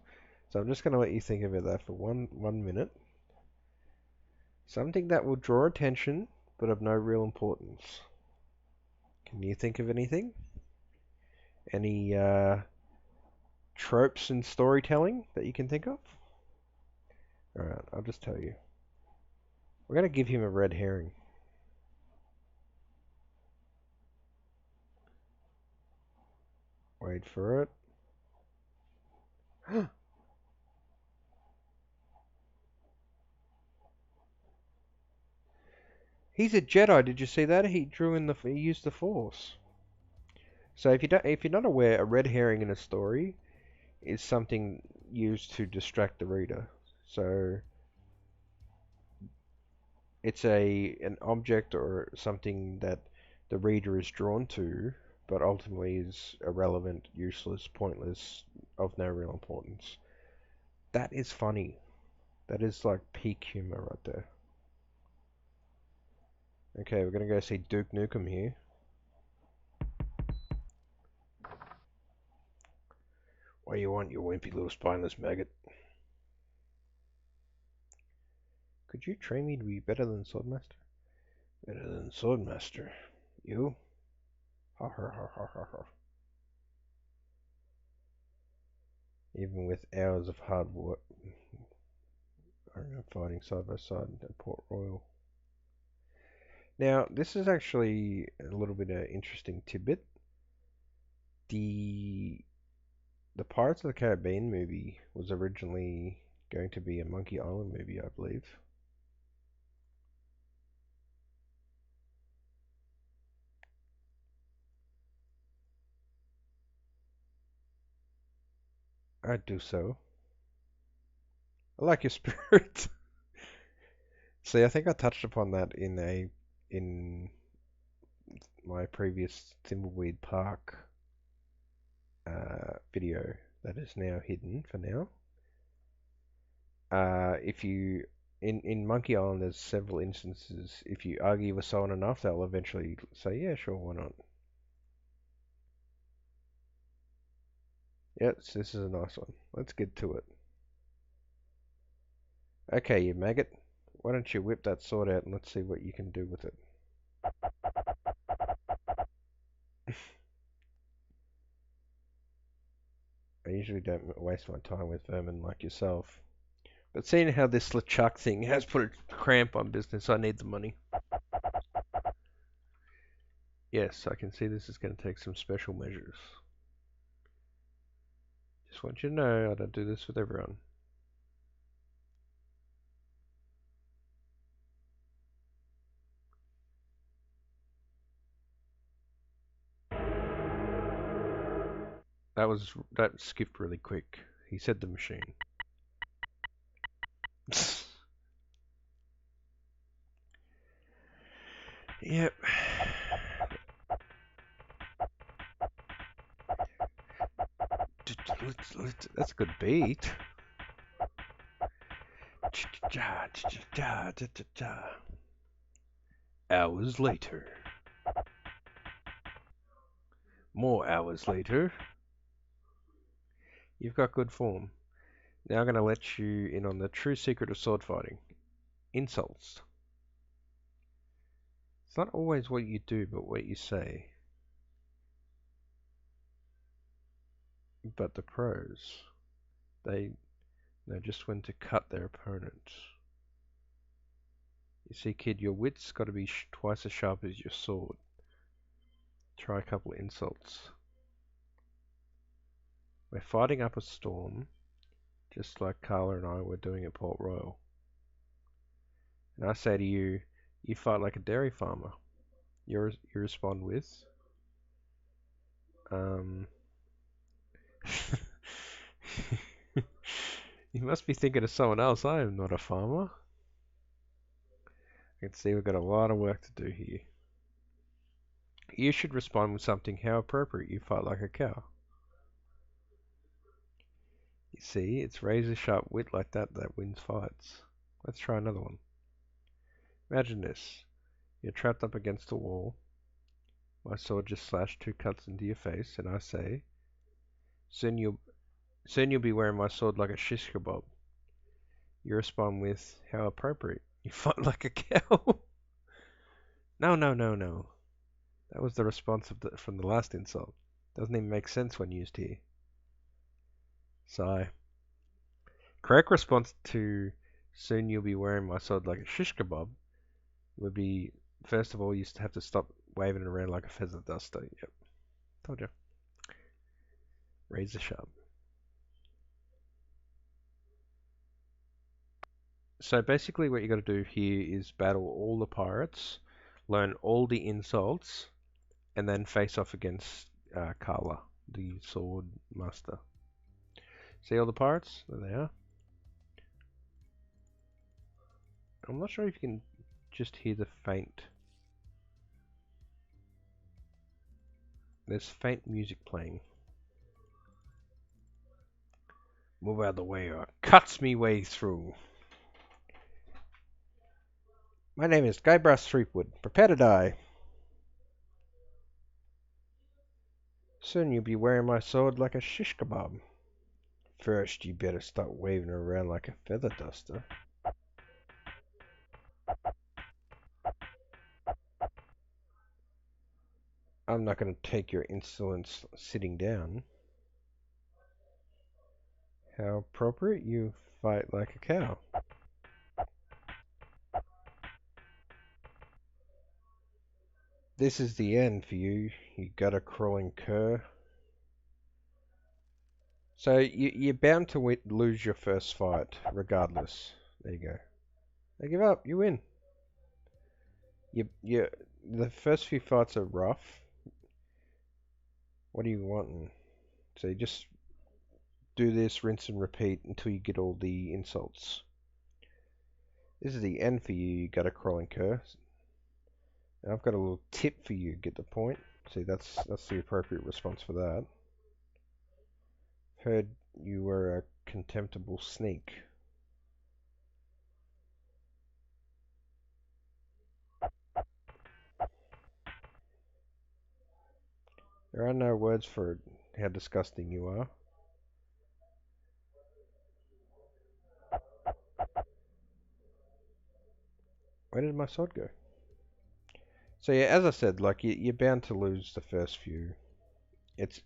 So I'm just going to let you think about that for one minute. Something that will draw attention, but of no real importance. Can you think of anything? Any tropes in storytelling that you can think of? Alright, I'll just tell you. We're going to give him a red herring. Wait for it. He's a Jedi. Did you see that? He used the Force. So if you're not aware, a red herring in a story is something used to distract the reader. So it's an object or something that the reader is drawn to, but ultimately is irrelevant, useless, pointless, of no real importance. That is funny. That is like peak humor right there. Okay, we're gonna go see Duke Nukem here. What do you want, you wimpy little spineless maggot? Could you train me to be better than Swordmaster? Better than Swordmaster? You? Ha ha ha ha ha ha. Even with hours of hard work, I don't know, fighting side by side at Port Royal. Now, this is actually a little bit of interesting tidbit. The the Pirates of the Caribbean movie was originally going to be a Monkey Island movie, I believe. I do so. I like your spirit. See, I think I touched upon that in my previous Thimbleweed Park video that is now hidden for now. If you in Monkey Island, there's several instances. If you argue with someone enough, they'll eventually say, "Yeah, sure, why not?" Yes, this is a nice one. Let's get to it. Okay, you maggot. Why don't you whip that sword out and let's see what you can do with it. I usually don't waste my time with vermin like yourself. But seeing how this LeChuck thing has put a cramp on business, I need the money. Yes, I can see this is going to take some special measures. Just want you to know I don't do this with everyone. That skipped really quick. He said the machine. Yep. That's a good beat. Hours later. More hours later. You've got good form. Now I'm going to let you in on the true secret of sword fighting. Insults. It's not always what you do, but what you say. But the pros, they know just when to cut their opponent. You see, kid, your wit's got to be twice as sharp as your sword. Try a couple of insults. We're fighting up a storm, just like Carla and I were doing at Port Royal. And I say to you, you fight like a dairy farmer. You respond with, um, you must be thinking of someone else. I am not a farmer. I can see we've got a lot of work to do here. You should respond with something. How appropriate, you fight like a cow. You see, it's razor sharp wit like that that wins fights. Let's try another one. Imagine this. You're trapped up against a wall. My sword just slashed 2 cuts into your face, and I say, soon you'll soon you'll be wearing my sword like a shish kebab. You respond with, how appropriate. You fight like a cow. No, no, no, no. That was the response from the last insult. Doesn't even make sense when used here. Sigh. Correct response to soon you'll be wearing my sword like a shish kebab would be, first of all, you have to stop waving it around like a feather duster. Yep, told you. Razor sharp. So basically what you got to do here is battle all the pirates, learn all the insults, and then face off against Carla, the sword master. See all the pirates? There they are. I'm not sure if you can just hear the faint. There's faint music playing. Move out of the way or cuts me way through. My name is Guybrush Threepwood. Prepare to die. Soon you'll be wearing my sword like a shish kebab. First, you better stop waving it around like a feather duster. I'm not going to take your insolence sitting down. How appropriate, you fight like a cow. This is the end for you, you gutter crawling cur. So you're bound to lose your first fight, regardless. There you go. They give up. You win. You. The first few fights are rough. What do you want? So you just do this, rinse and repeat until you get all the insults. This is the end for you, you gutter crawling cur. And I've got a little tip for you. Get the point? See, that's the appropriate response for that. Heard you were a contemptible sneak. There are no words for how disgusting you are. Where did my sword go? So yeah, as I said, like you're bound to lose the first few. It's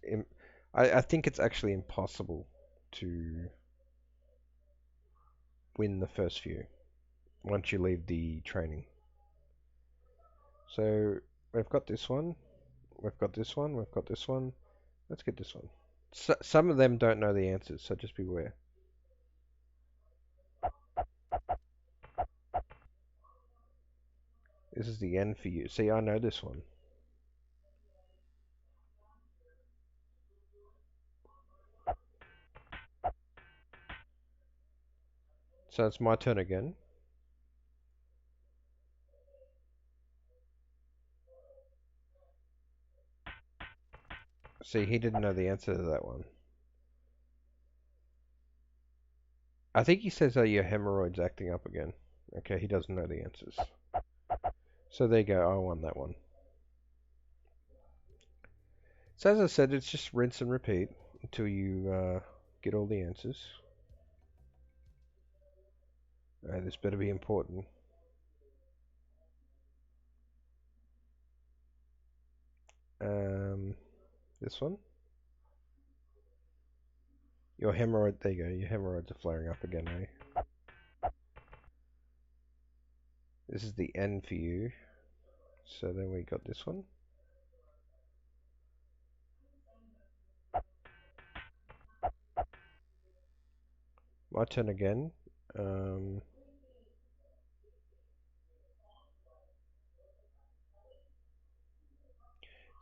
I think it's actually impossible to win the first few once you leave the training. So we've got this one, we've got this one, we've got this one. Let's get this one. Some of them don't know the answers, so just beware. This is the end for you. See, I know this one. So it's my turn again. See, he didn't know the answer to that one. I think he says, are your hemorrhoids acting up again? Okay, he doesn't know the answers. So there you go, I won that one. So as I said, it's just rinse and repeat until you get all the answers. This better be important. This one. Your hemorrhoid, there you go, your hemorrhoids are flaring up again, eh? This is the end for you. So then we got this one. My turn again.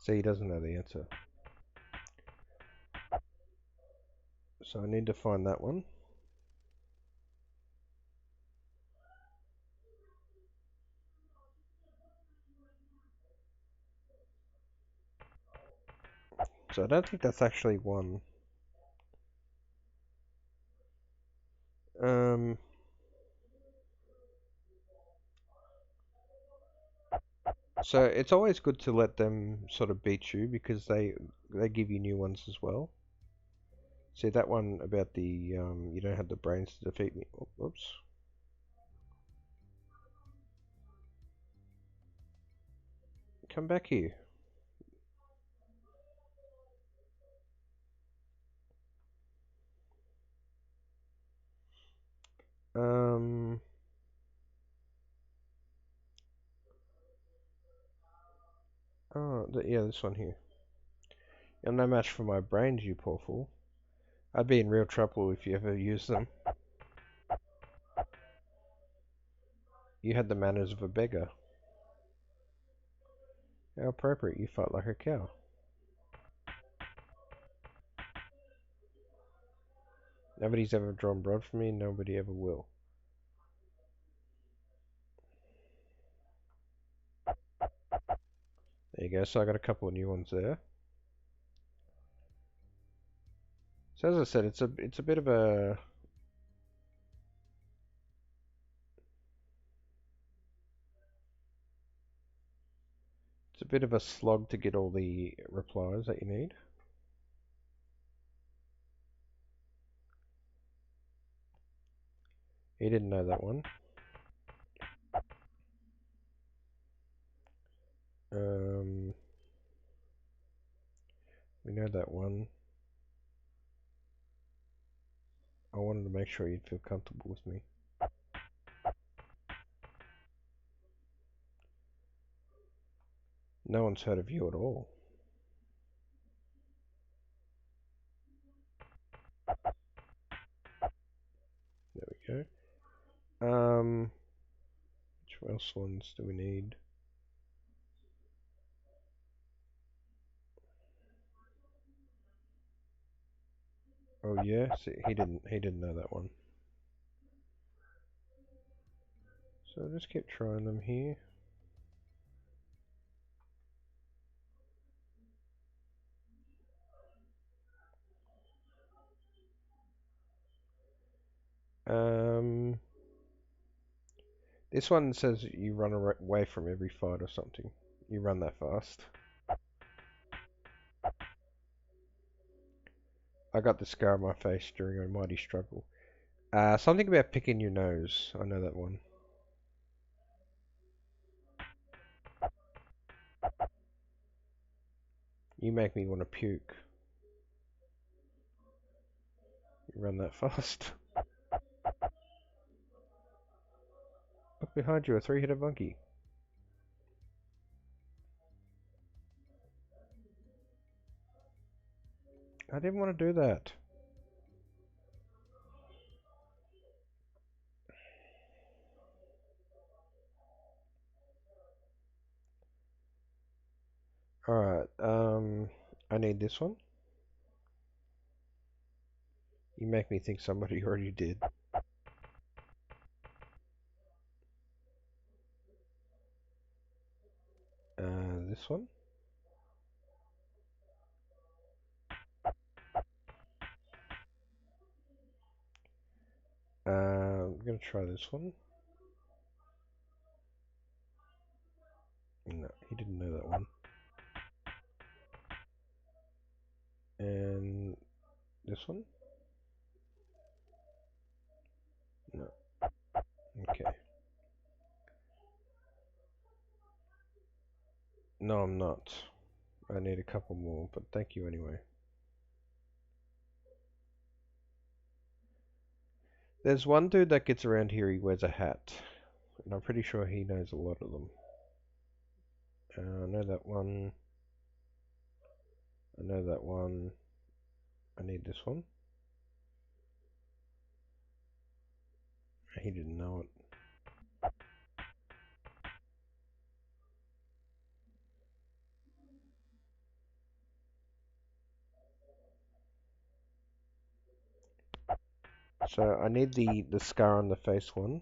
So he doesn't know the answer. So I need to find that one. So I don't think that's actually one. So it's always good to let them sort of beat you because they give you new ones as well. See that one about the you don't have the brains to defeat me. Oops. Come back here. Um. Oh, yeah, this one here. You're no match for my brains, you poor fool. I'd be in real trouble if you ever used them. You had the manners of a beggar. How appropriate, you fight like a cow. Nobody's ever drawn blood from me, nobody ever will. There you go, so I got a couple of new ones there. So as I said, it's a bit of a slog to get all the replies that you need. He didn't know that one. We know that one. I wanted to make sure you'd feel comfortable with me. No one's heard of you at all. There we go. Which else ones do we need? Oh yeah, see, he didn't know that one. So I'll just keep trying them here. Um, this one says you run away from every fight or something. You run that fast. I got the scar on my face during a mighty struggle. Something about picking your nose. I know that one. You make me want to puke. You run that fast. Look behind you, a three-headed monkey. I didn't want to do that. Alright, I need this one. You make me think somebody already did. This one. I'm gonna try this one. No, he didn't know that one. And this one? No. Okay. No, I'm not. I need a couple more, but thank you anyway. There's one dude that gets around here, he wears a hat. And I'm pretty sure he knows a lot of them. I know that one. I know that one. I need this one. He didn't know it. So I need the scar on the face one.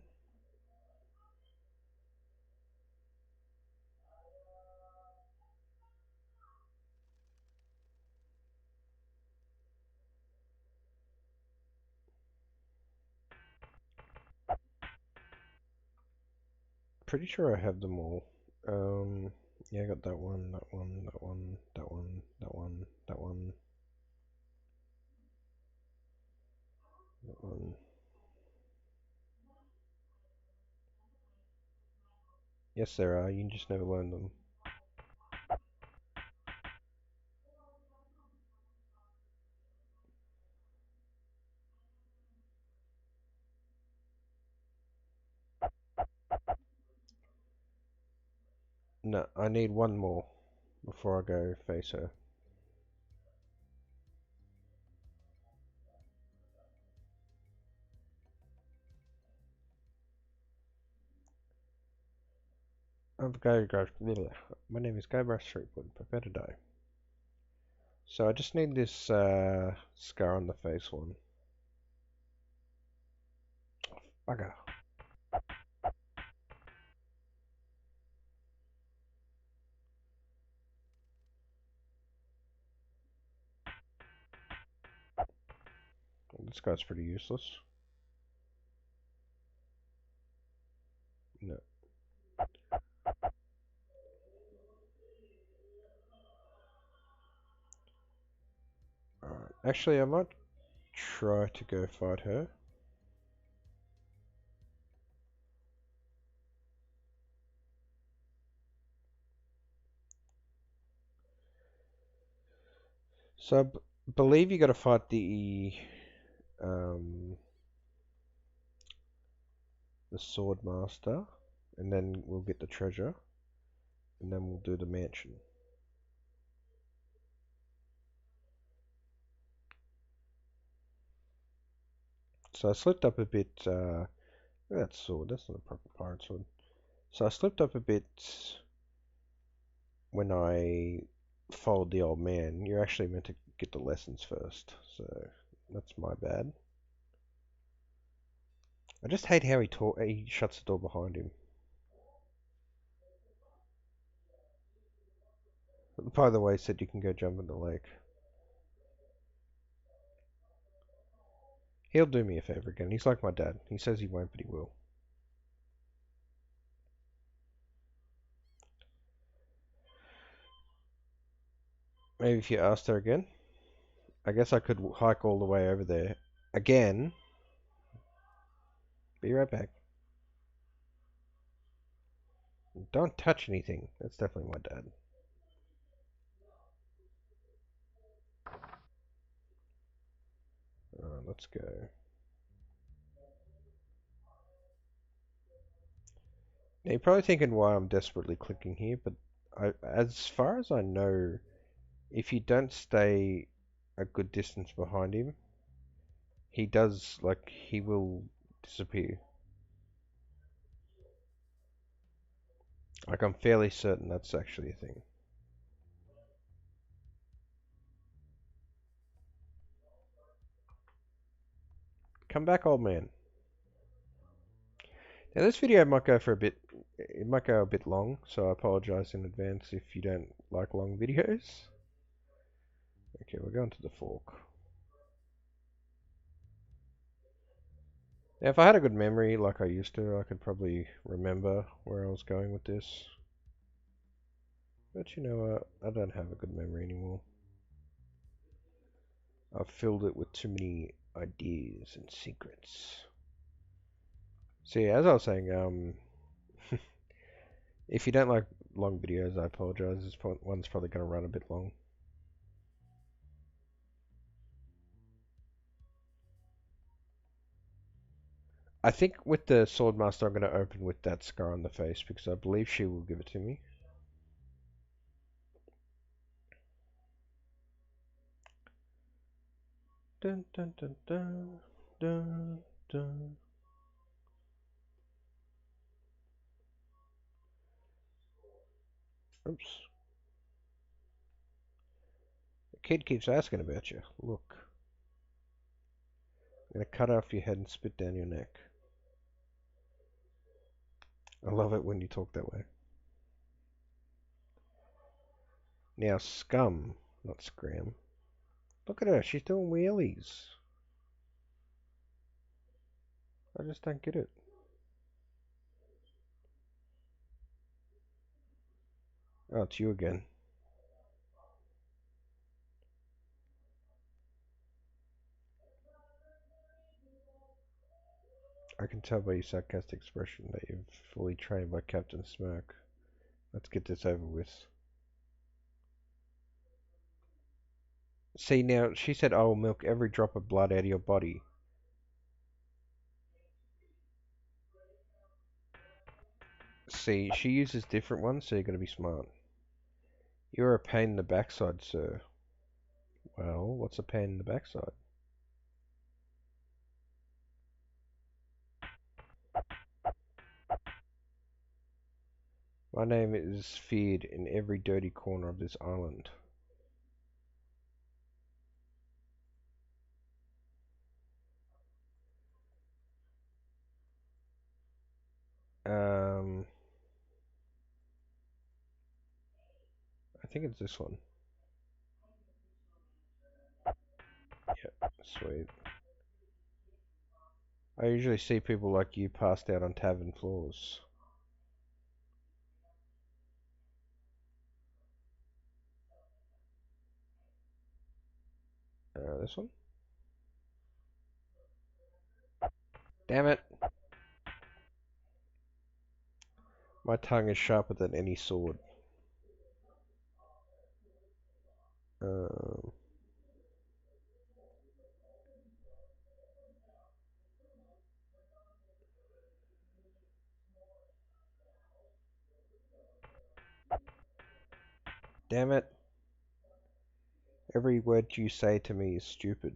Pretty sure I have them all. Yeah, I got that one, that one, that one, that one, that one, that one, that one. Yes, there are. You just never learn them. No, I need one more before I go face her. My name is Guybrush Threepwood. Prepare to die. So I just need this scar on the face one. Bugger. This guy's pretty useless. No. Alright. Actually, I might try to go fight her. So I believe you got to fight um, the sword master, and then we'll get the treasure. and then we'll do the mansion. So I slipped up a bit. That sword. That's not a proper pirate sword. So I slipped up a bit when I followed the old man. You're actually meant to get the lessons first. So that's my bad. I just hate how he shuts the door behind him. By the way, he said you can go jump in the lake. He'll do me a favor again. He's like my dad. He says he won't, but he will. Maybe if you asked her again. I guess I could hike all the way over there. Again. Be right back. Don't touch anything. That's definitely my dad. Let's go. Now you're probably thinking why I'm desperately clicking here, but as far as I know, if you don't stay a good distance behind him, he will disappear. Like, I'm fairly certain that's actually a thing. Come back, old man. Now this video might go for a bit, it might go a bit long, so I apologize in advance if you don't like long videos. Okay, we're going to the fork. Now if I had a good memory like I used to, I could probably remember where I was going with this. But you know what, I don't have a good memory anymore. I've filled it with too many ideas and secrets. So yeah, as I was saying, if you don't like long videos, I apologize. This one's probably going to run a bit long. I think with the Swordmaster, I'm going to open with that scar on the face because I believe she will give it to me. Dun dun dun dun dun dun. Oops. The kid keeps asking about you. Look. I'm going to cut off your head and spit down your neck. I love it when you talk that way. Now, Scum, not Scram. Look at her, she's doing wheelies. I just don't get it. Oh, it's you again. I can tell by your sarcastic expression that you're fully trained by Captain Smirk. Let's get this over with. See, now, she said I will milk every drop of blood out of your body. See, she uses different ones, so you're going to be smart. You're a pain in the backside, sir. Well, what's a pain in the backside? My name is feared in every dirty corner of this island. I think it's this one. Yep, sweet. I usually see people like you passed out on tavern floors. This one? Damn it! My tongue is sharper than any sword. Um, Damn it. Every word you say to me is stupid.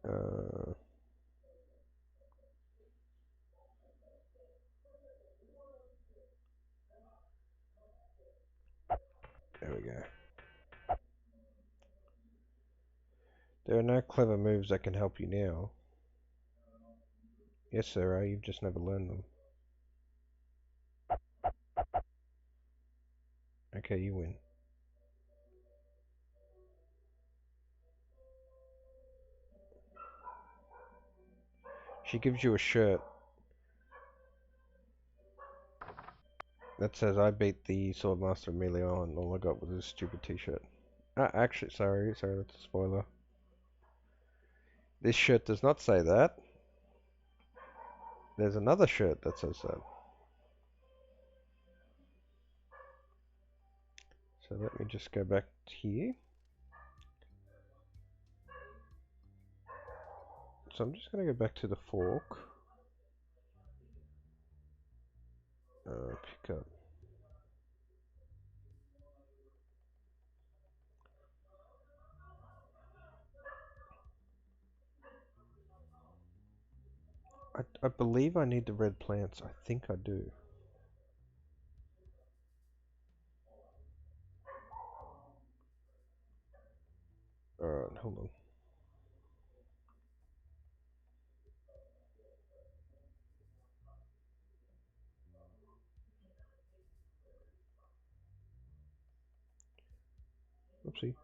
Uh, there we go. There are no clever moves that can help you now. Yes, there are. You've just never learned them. Okay, you win. She gives you a shirt that says, I beat the Swordmaster of Melee and all I got was this stupid t-shirt. Ah, actually, sorry, that's a spoiler. This shirt does not say that. There's another shirt that says that. So let me just go back here. So I'm just going to go back to the fork. Pick up. I believe I need the red plants. I think I do. Alright, hold on. Oopsie.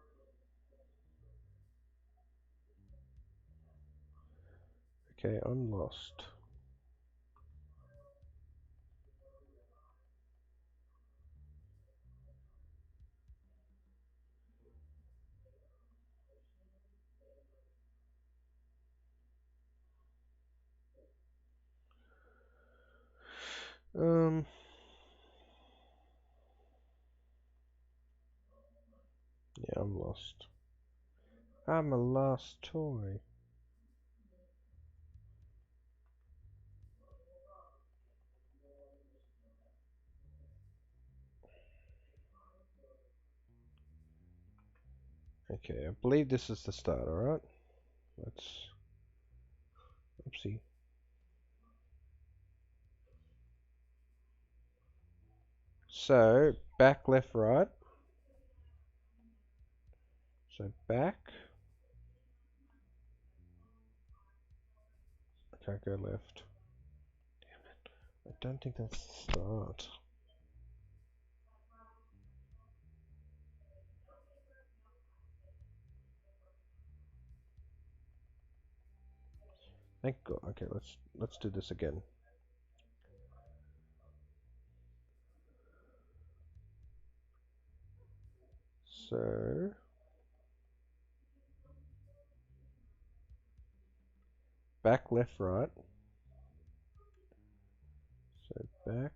Okay, I'm lost. Um, yeah, I'm lost. I'm a lost toy. Okay, I believe this is the start, alright? Let's... Oopsie. So, back, left, right. So, back. I can't go left. I don't think that's the start. Thank God. Okay, let's do this again. So, back, left, right. So, back,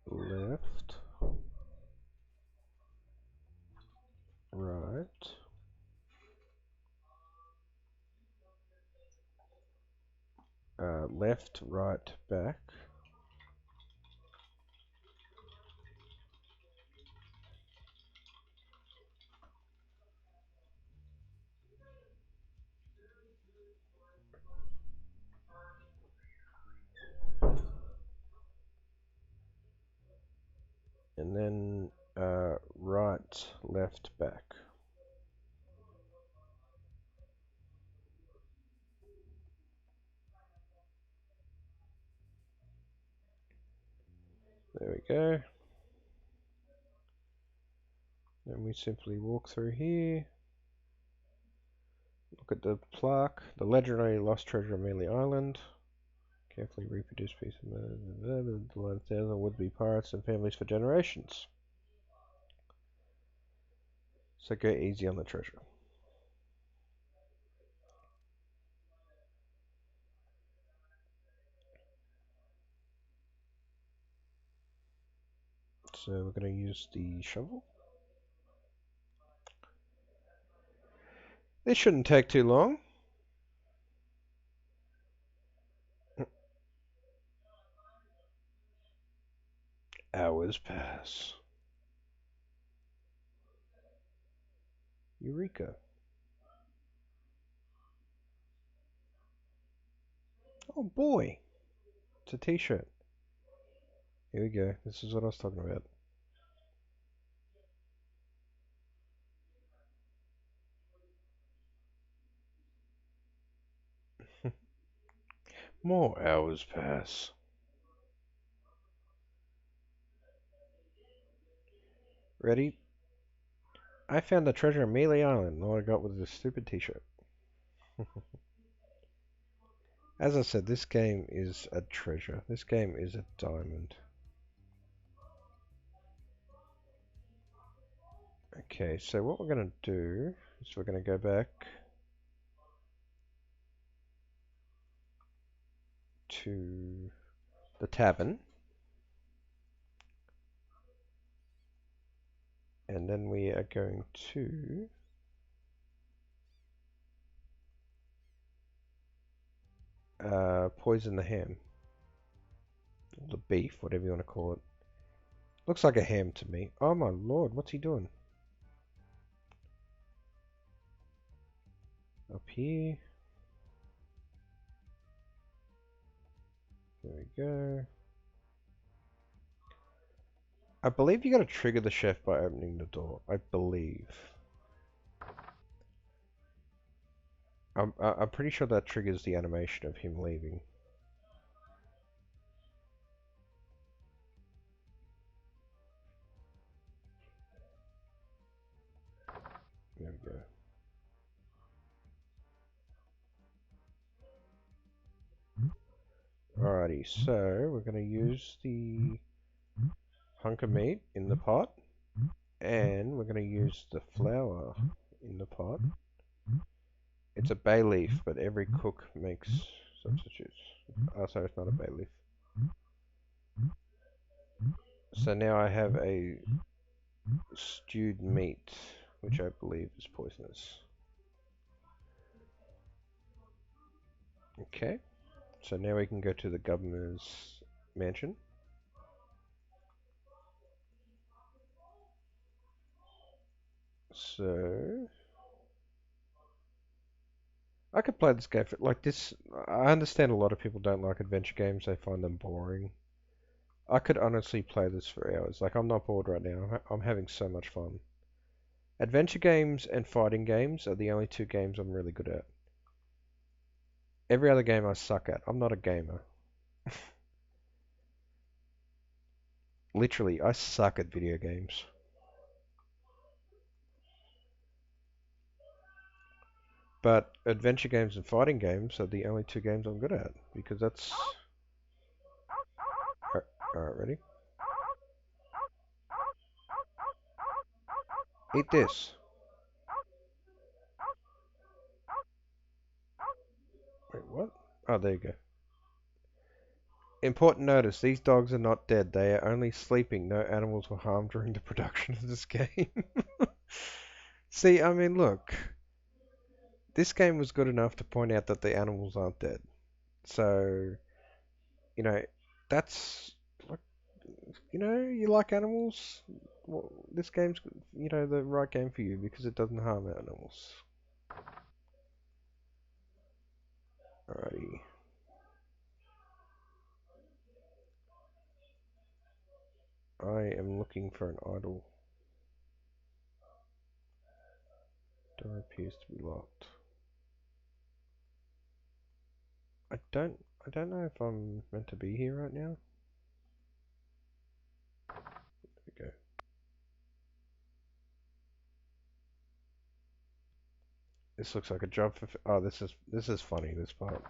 left, right. Left, right, back. And then right, left, back. There we go. Then we simply walk through here. Look at the plaque. The legendary lost treasure of Melee Island. Carefully reproduced piece of the 1,000 would-be pirates and families for generations. So go easy on the treasure. So we're going to use the shovel. This shouldn't take too long. hours pass. Eureka. Oh boy. It's a t-shirt. Here we go. This is what I was talking about. More hours pass. Ready? I found the treasure on Mealy Island. All I got was this stupid t-shirt. As I said, this game is a treasure. This game is a diamond. Okay, so what we're going to do is we're going to go back to the tavern. And then we are going to poison the ham. Or the beef, whatever you want to call it. Looks like a ham to me. Oh my lord, what's he doing? Up here. There we go. I believe you gotta trigger the chef by opening the door. I believe. I'm pretty sure that triggers the animation of him leaving. There we go. Alrighty, so we're gonna use the hunk of meat in the pot, and we're gonna use the flour in the pot. It's a bay leaf, but every cook makes substitutes. Oh, sorry, it's not a bay leaf. So now I have a stewed meat, which I believe is poisonous. Okay, so now we can go to the governor's mansion. So I could play this game for, like this. I understand a lot of people don't like adventure games; they find them boring. I could honestly play this for hours. Like I'm not bored right now. I'm having so much fun. Adventure games and fighting games are the only two games I'm really good at. Every other game I suck at. I'm not a gamer. Literally, I suck at video games. But adventure games and fighting games are the only two games I'm good at because that's. Alright, ready? Eat this. Wait, what? Oh, there you go. Important notice, these dogs are not dead. They are only sleeping. No animals were harmed during the production of this game. See, I mean, look. This game was good enough to point out that the animals aren't dead. So, you know, that's like, you like animals. Well, this game's, the right game for you because it doesn't harm animals. Alrighty. I am looking for an idol. Door appears to be locked. I don't know if I'm meant to be here right now. There we go. This looks like a job for. Oh, this is funny. This part.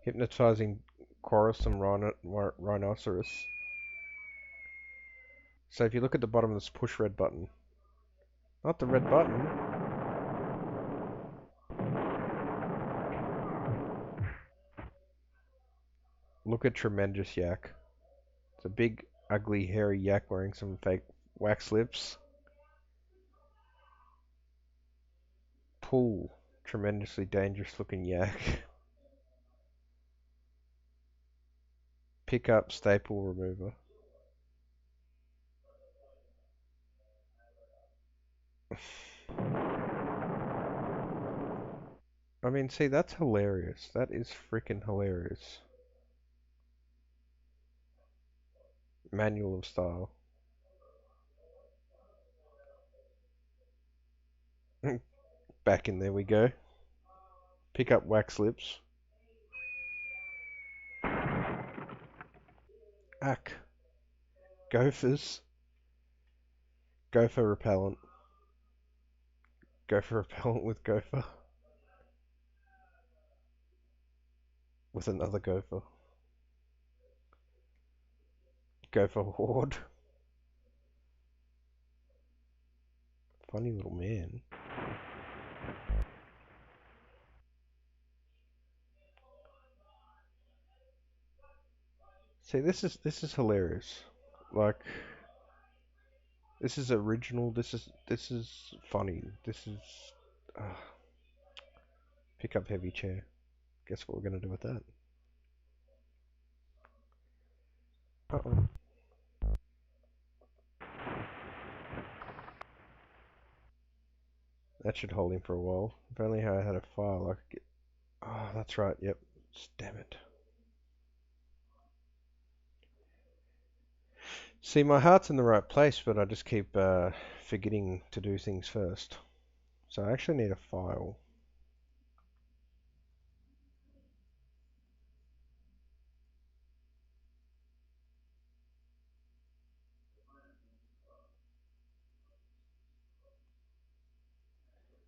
Hypnotizing quarrelsome rhinoceros. So if you look at the bottom of this push red button, not the red button. Look at tremendous yak. It's a big, ugly, hairy yak wearing some fake wax lips. Pull. Tremendously dangerous looking yak. Pick up staple remover. I mean, see, that's hilarious. That is freaking hilarious. Manual of style. Back in there we go. Pick up wax lips. Ack. Gophers. Gopher repellent. Gopher repellent with gopher. With another gopher. Gopher horde. Funny little man. See, this is hilarious. Like, this is original. This is funny. This is uh, pick up heavy chair. Guess what we're gonna do with that? Uh-oh. That should hold him for a while. If only I had a file I could get. Oh, that's right. Yep. Damn it. See, my heart's in the right place, but I just keep forgetting to do things first. So I actually need a file.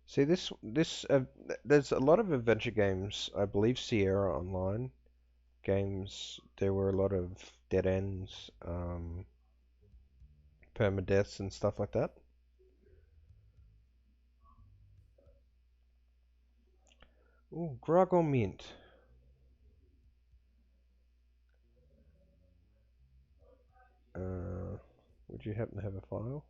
See, there's a lot of adventure games. I believe Sierra Online games, there were a lot of dead ends, permadeaths and stuff like that. Ooh, Grog or Mint. Uh, would you happen to have a file?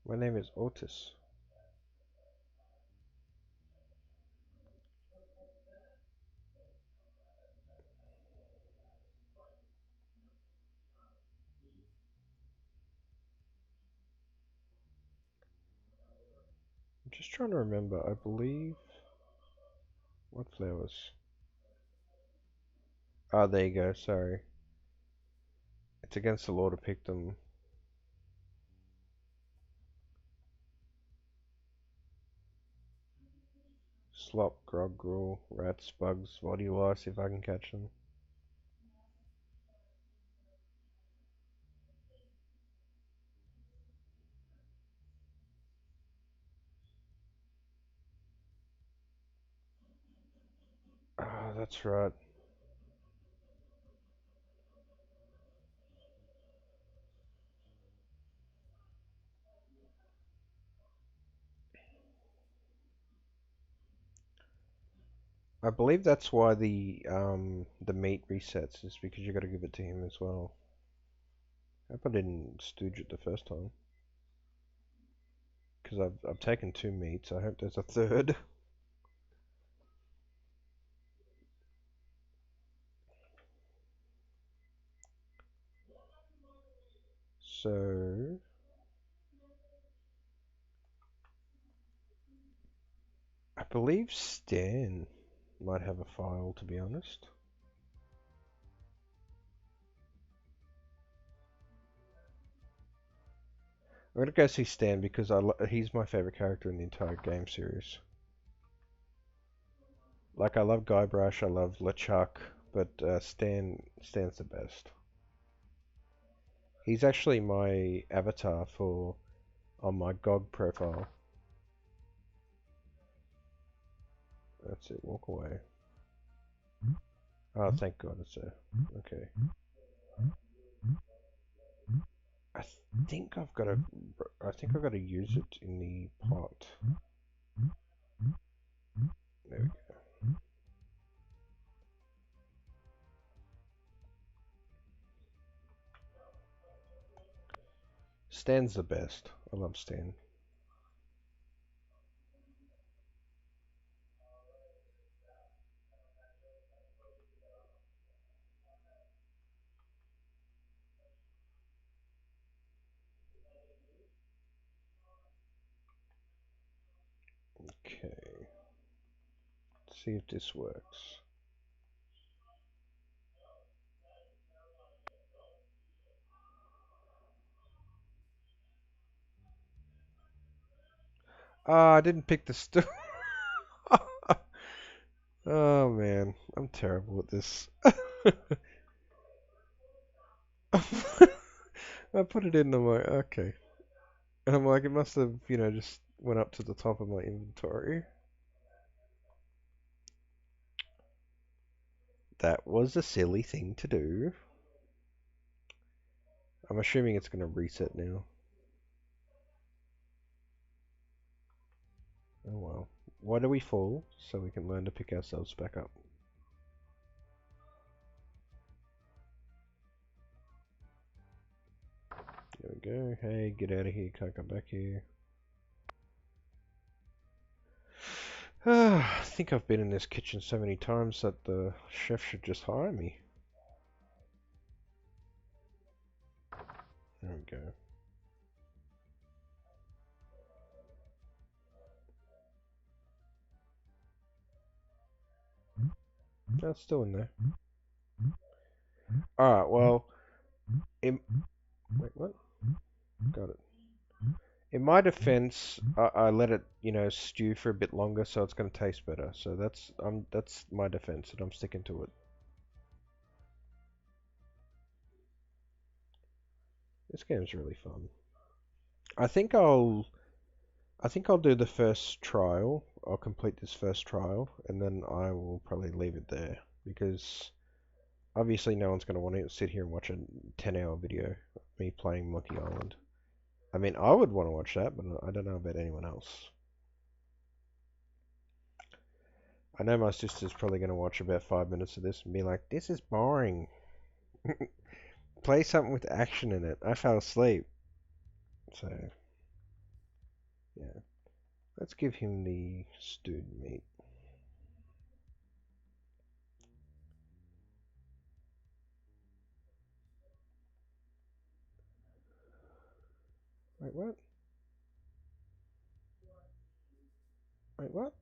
My name is Otis. I'm just trying to remember. I believe what flowers? Ah, there you go. Sorry, it's against the law to pick them. Slop, grog, gruel, rats, bugs. What do you like? See if I can catch them. Ah, that's right. I believe that's why the meat resets is because you got to give it to him as well. I hope I didn't stooge it the first time because I've taken two meats. I hope there's a third. So I believe Stan might have a file, to be honest. I'm gonna go see Stan because he's my favorite character in the entire game series. Like I love Guybrush, I love LeChuck, but Stan's the best. He's actually my avatar for on my GOG profile. That's it. Walk away. Oh, thank God it's there. Okay. I think I've got to. I think I've got to use it in the pot. There we go. Stan's the best. I love Stan. Okay. Let's see if this works. Ah, I didn't pick the stool. Oh man, I'm terrible at this. I put it in the my okay, and I'm like, it must have, just went up to the top of my inventory. That was a silly thing to do. I'm assuming it's going to reset now. Oh well. Why do we fall? So we can learn to pick ourselves back up. There we go. Hey, get out of here. Can't come back here. I think I've been in this kitchen so many times that the chef should just hire me. There we go. That's still in there. Alright, well, in... Wait, what? Got it. In my defense, I let it, stew for a bit longer, so it's going to taste better. So that's my defense, and I'm sticking to it. This game's really fun. I think I'll do the first trial. I'll complete this first trial, and then I will probably leave it there because obviously no one's going to want to sit here and watch a 10-hour video of me playing Monkey Island. I mean, I would want to watch that, but I don't know about anyone else. I know my sister's probably going to watch about 5 minutes of this and be like, "This is boring. Play something with action in it." I fell asleep. So, yeah. Let's give him the stewed meat. Wait, what? Wait, what?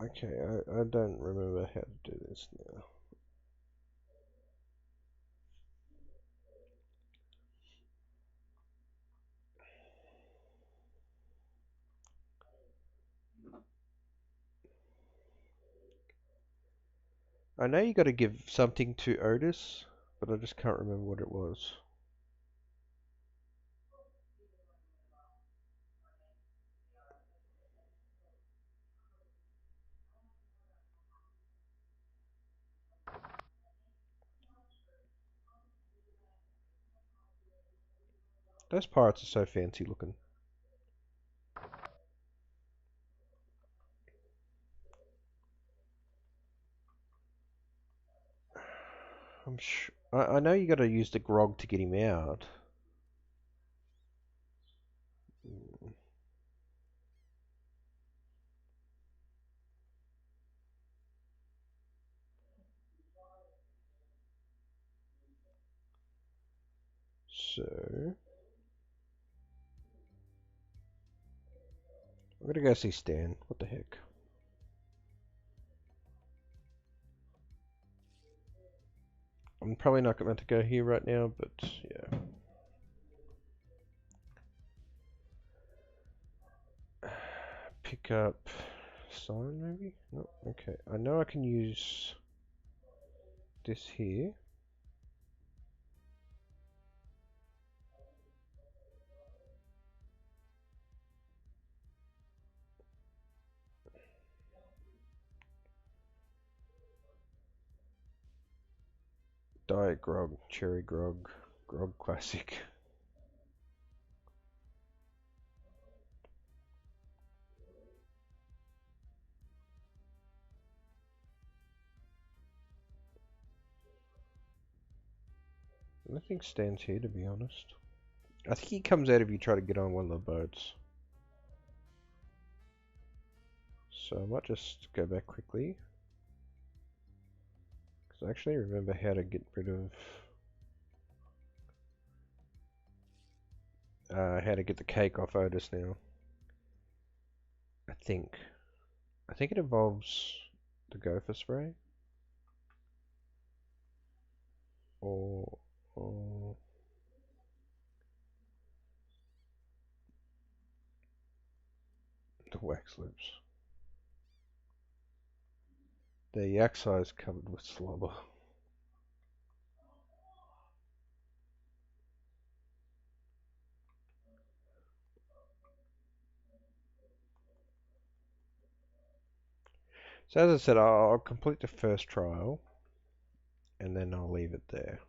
Okay, I don't remember how to do this now. I know you got to give something to Otis, but I just can't remember what it was. Those pirates are so fancy looking. I know you got to use the grog to get him out. So I'm gonna go see Stan. What the heck? I'm probably not going to go here right now, but yeah. Pick up sign maybe? No, okay. I know I can use this here. Diet grog, cherry grog, grog classic. Nothing stands here, to be honest. I think he comes out if you try to get on one of the boats. So I might just go back quickly. Because I actually remember how to get rid of... how to get the cake off Otis now. I think. I think it involves the gopher spray. Or the wax lips. The yak size covered with slobber. So as I said, I'll complete the first trial, and then I'll leave it there.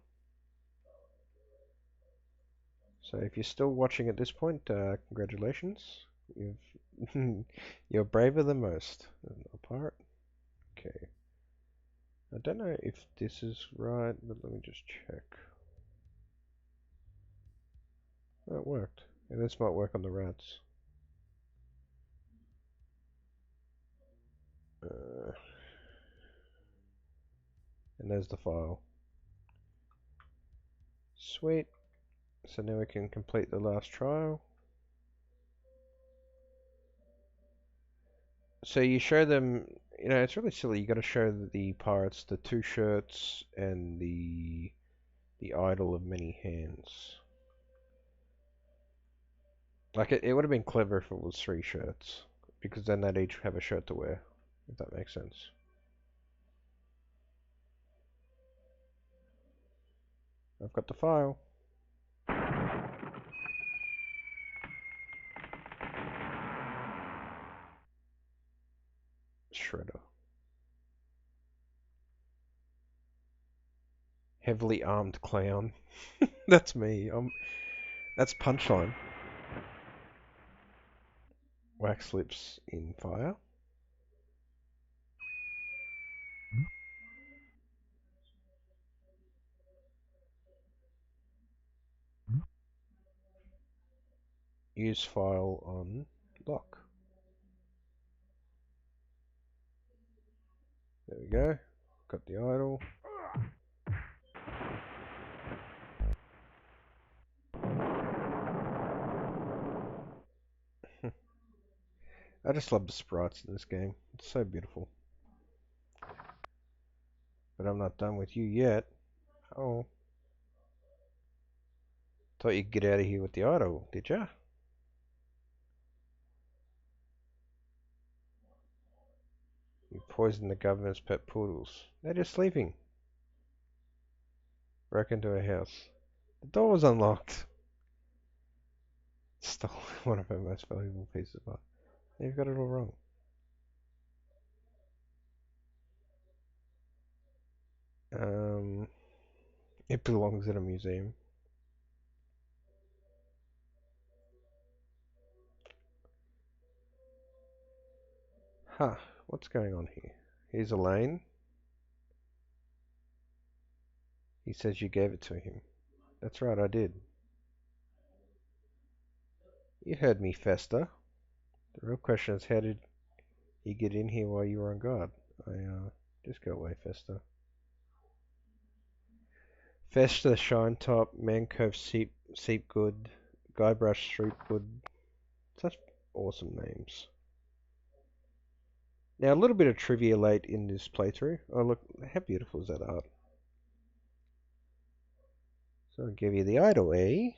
So if you're still watching at this point, congratulations. You're braver than most. A pirate? Okay. I don't know if this is right, but let me just check. Oh, it worked. And this might work on the rats. And there's the file. Sweet. So now we can complete the last trial. So you show them, it's really silly. You got to show the pirates the two shirts and the idol of many hands. Like it would have been clever if it was three shirts, because then they'd each have a shirt to wear, if that makes sense. I've got the file. Shredder. Heavily armed clown. That's me. That's Punchline. Wax lips in fire. Use file on lock. There we go. Got the idol. I just love the sprites in this game. It's so beautiful. But I'm not done with you yet. Oh. Thought you'd get out of here with the idol, did ya? You poisoned the governor's pet poodles. They're just sleeping. Broke into a house. The door was unlocked. Stole one of her most valuable pieces of art. You've got it all wrong. It belongs in a museum. Huh, what's going on here? Here's Elaine. He says you gave it to him. That's right, I did. You heard me, Fester. The real question is, how did you get in here while you were on guard? Just go away, Fester. Fester, Shine Top, Mancove, Seepgood, Guybrush, Threepwood. Such awesome names. Now, a little bit of trivia late in this playthrough. Oh, look, how beautiful is that art? So I'll give you the idol, eh?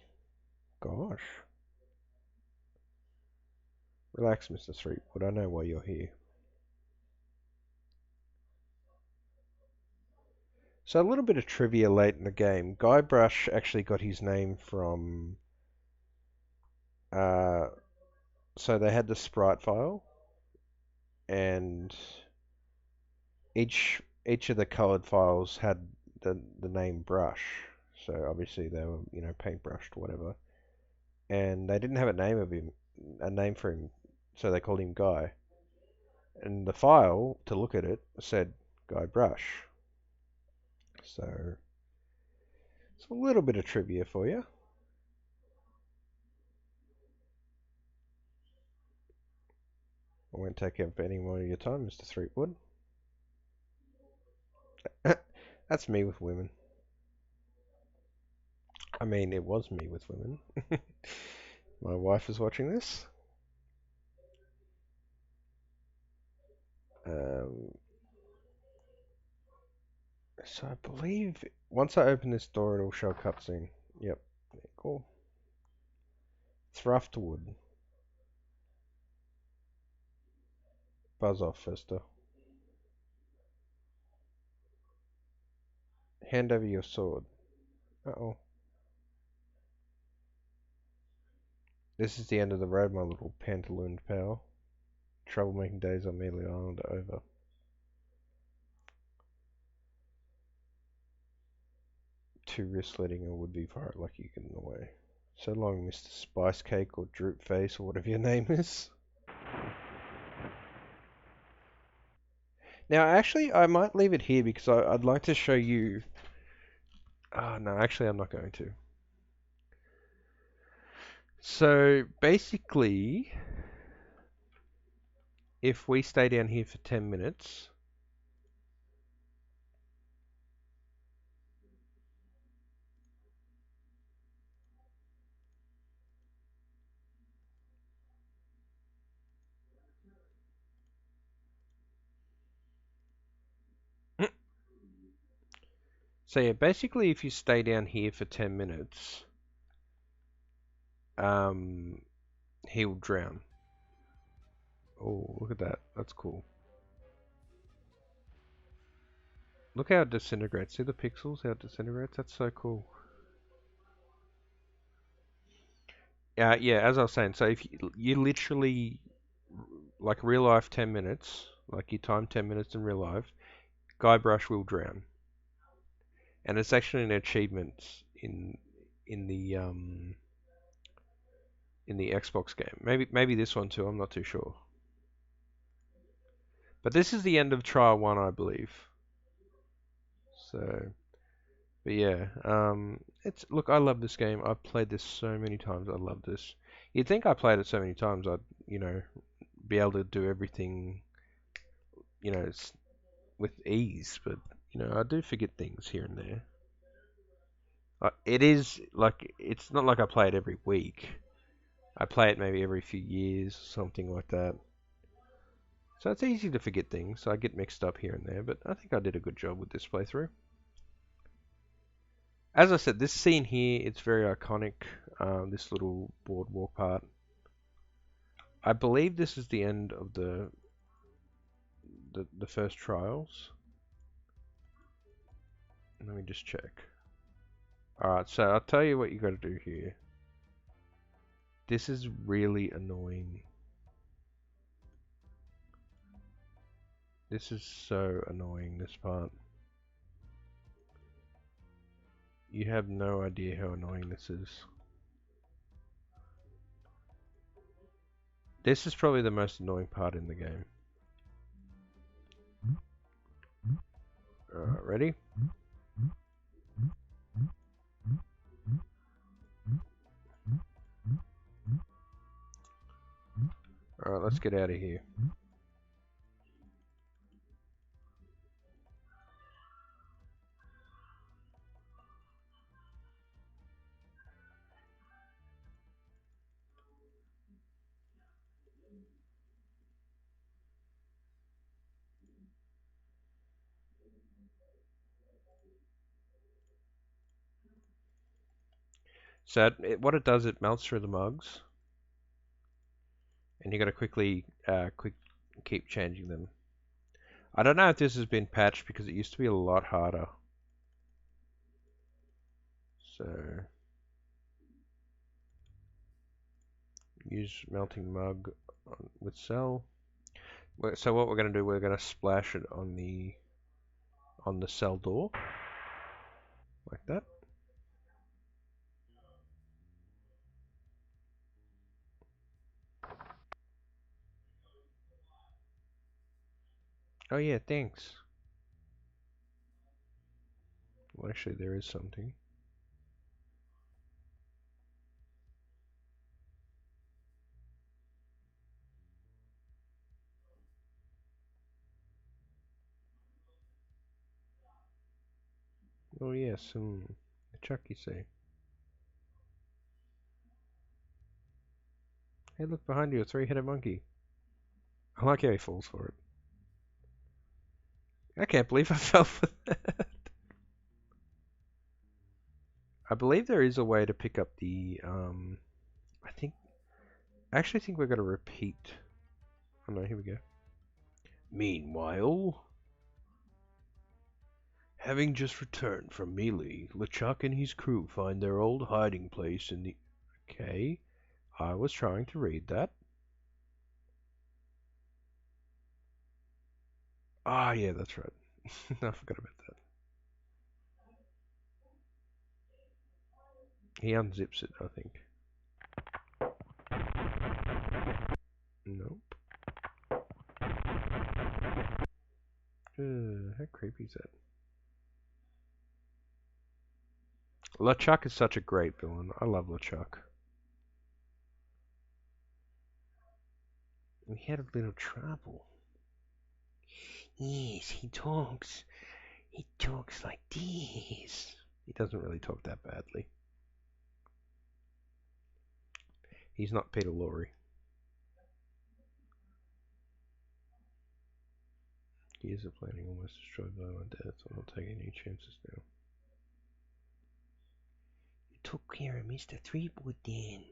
Gosh. Relax, Mr. Threepwood. I know why you're here. So a little bit of trivia late in the game. Guybrush actually got his name from... so they had the sprite file, and each of the colored files had the name Brush. So obviously they were, paintbrushed or whatever. And they didn't have a name for him, so they called him Guy. And the file, to look at it, said Guy Brush. So it's a little bit of trivia for you. I won't take up any more of your time, Mr. Threepwood. That's me with women. I mean, it was me with women. My wife is watching this. Um, so I believe once I open this door, it'll show a cutscene. Yep, cool. Thruftwood. Buzz off, Fester. Hand over your sword. Uh-oh. This is the end of the road, my little pantalooned pal. Troublemaking days on Mealy Island are over. Too risk letting a would-be pirate like you get in the way. So long, Mr. Spice Cake or Droop Face or whatever your name is. Now, actually, I might leave it here because I'd like to show you... Oh, no, actually, I'm not going to. So, basically, if we stay down here for 10 minutes... So yeah, basically if you stay down here for 10 minutes, he'll drown. Oh, look at that. That's cool. Look how it disintegrates. See the pixels, how it disintegrates? That's so cool. Yeah, as I was saying, so if you literally, like real life 10 minutes, like you time 10 minutes in real life, Guybrush will drown. And it's actually an achievement in the in the Xbox game. Maybe this one too, I'm not too sure. But this is the end of trial 1, I believe. So, but yeah, it's look, I love this game. I've played this so many times. I love this. You'd think I played it so many times, I'd, be able to do everything, with ease. But I do forget things here and there. It is like it's not like I play it every week. I play it maybe every few years, something like that. So it's easy to forget things. I get mixed up here and there, but I think I did a good job with this playthrough. As I said, this scene here, it's very iconic, this little boardwalk part. I believe this is the end of the first trials. Let me just check. Alright, so I'll tell you what you gotta do here. This is really annoying. This is so annoying, this part. You have no idea how annoying this is. This is probably the most annoying part in the game. Alright, ready? Alright, let's get out of here. So what it does, it melts through the mugs, and you got to keep changing them. I don't know if this has been patched because it used to be a lot harder. So use melting mug with cell. So what we're going to do, we're going to splash it on the cell door. like that. Oh yeah, thanks. Well, actually, there is something. Oh yes, Chuck, you say. Hey, look behind you, a three-headed monkey. I like how he falls for it. I can't believe I fell for that. I believe there is a way to pick up the, I think, I actually think we're going to repeat. Oh no, here we go. Meanwhile, having just returned from Melee, LeChuck and his crew find their old hiding place in the... Okay, I was trying to read that. Ah, yeah, that's right. I forgot about that. He unzips it, I think. Nope. How creepy is that? LeChuck is such a great villain. I love LeChuck. And he had a little trouble. Yes, he talks. He talks like this. He doesn't really talk that badly. He's not Peter Lorre. Years of planning almost destroyed by my death. I'm not taking any chances now. You took care of Mr. Threepwood then.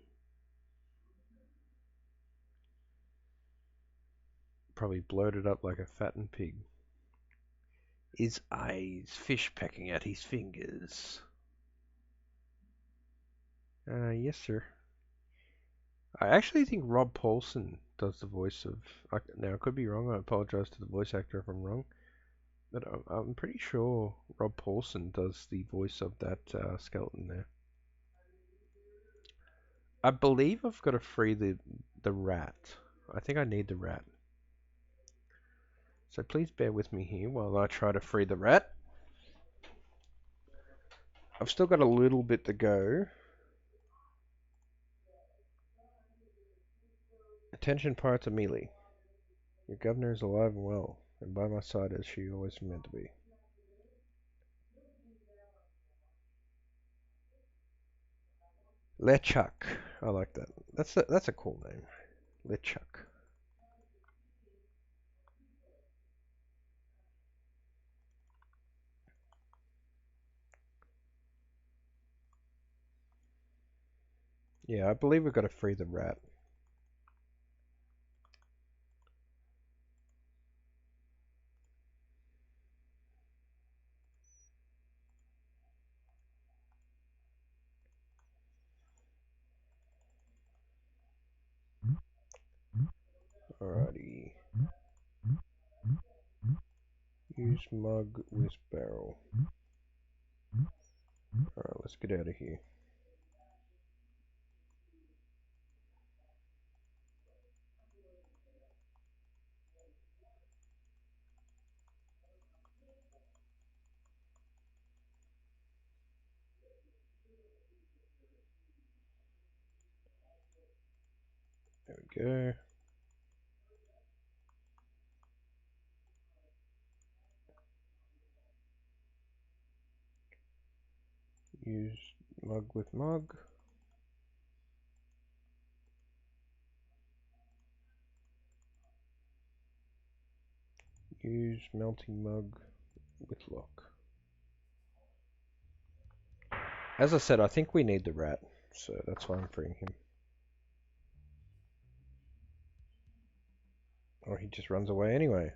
Probably bloated up like a fattened pig. His eyes, fish pecking at his fingers. Yes, sir. I actually think Rob Paulson does the voice of. Now, I could be wrong. I apologize to the voice actor if I'm wrong. But I'm pretty sure Rob Paulson does the voice of that skeleton there. I believe I've got to free the rat. I think I need the rat. So please bear with me here while I try to free the rat. I've still got a little bit to go. Attention Pirates of Melee. Your governor is alive and well, and by my side as she always meant to be. LeChuck. I like that. That's a cool name. LeChuck. Yeah, I believe we've got to free the rat. Alrighty. Use mug with barrel. Alright, let's get out of here. There we go. Use mug with mug. Use melting mug with lock. As I said, I think we need the rat, so that's why I'm freeing him. Or he just runs away anyway.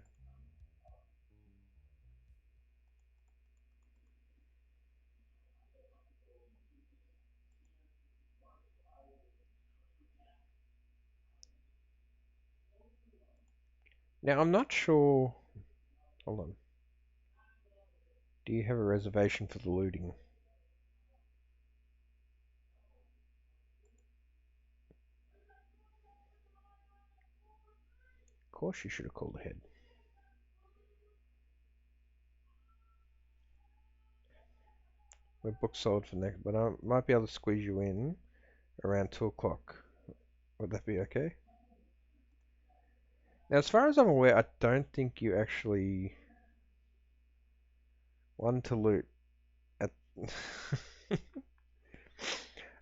Now, I'm not sure... Hold on. Do you have a reservation for the looting? Of course you should have called ahead. We're booked solid for next, but I might be able to squeeze you in around 2 o'clock. Would that be okay? Now, as far as I'm aware, I don't think you actually want to loot at...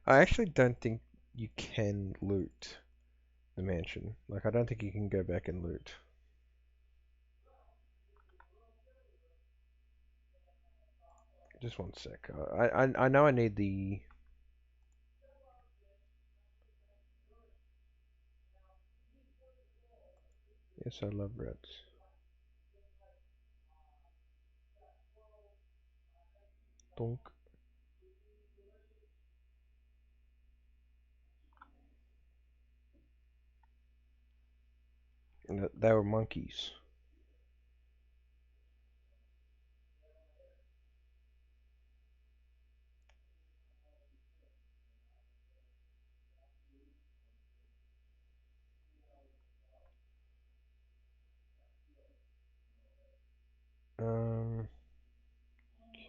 I actually don't think you can loot the mansion. Like, I don't think you can go back and loot. Just one sec. I know I need the... Yes, I love rats. Donk. And they were monkeys.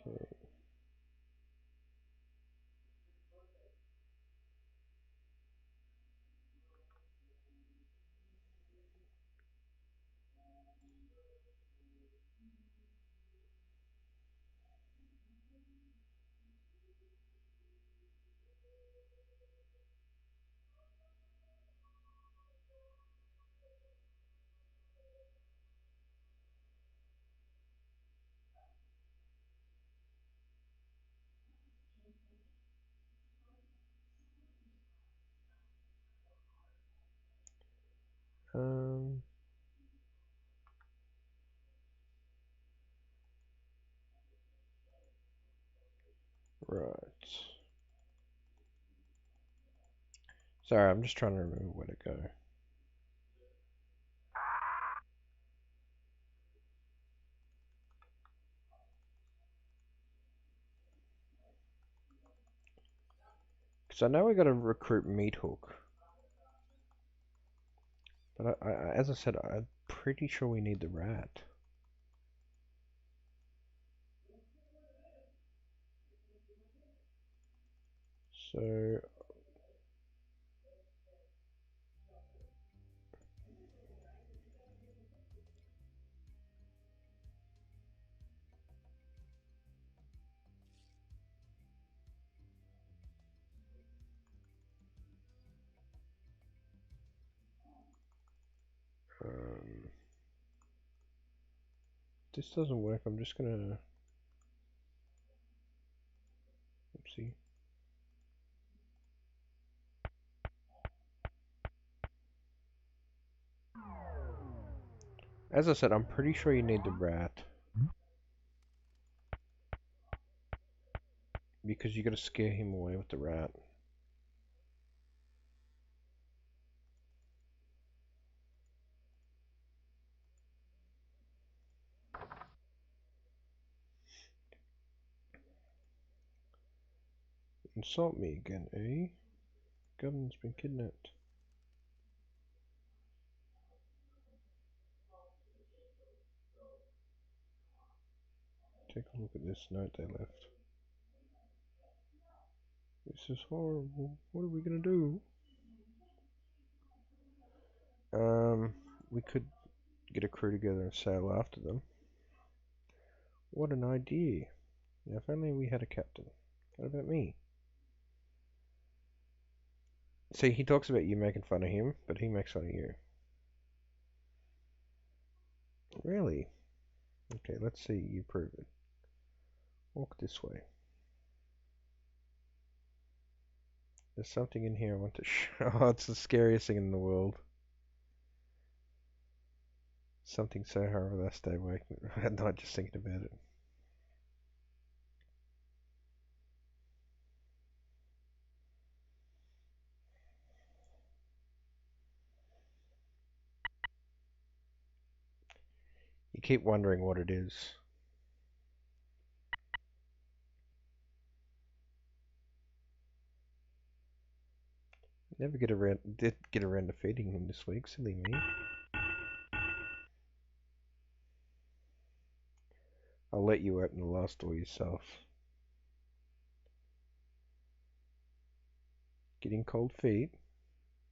Okay. Um, right. Sorry, I'm just trying to remember where to go. Because I know we got to recruit Meat Hook. But as I said, I'm pretty sure we need the rat. So, um, this doesn't work. I'm just gonna, oopsie. As I said, I'm pretty sure you need the rat. Because you gotta scare him away with the rat. Insult me again, eh? Governor's been kidnapped. Take a look at this note they left. This is horrible. What are we gonna do? We could get a crew together and sail after them. What an idea. Now, if only we had a captain. What about me? See, he talks about you making fun of him, but he makes fun of you. Really? Okay, let's see you prove it. Walk this way. There's something in here I want to show. Oh, it's the scariest thing in the world. Something so horrible I stay awake at night just thinking about it. You keep wondering what it is. Never get around, did get around to feeding him this week, silly me. I'll let you open the last door yourself. Getting cold feet?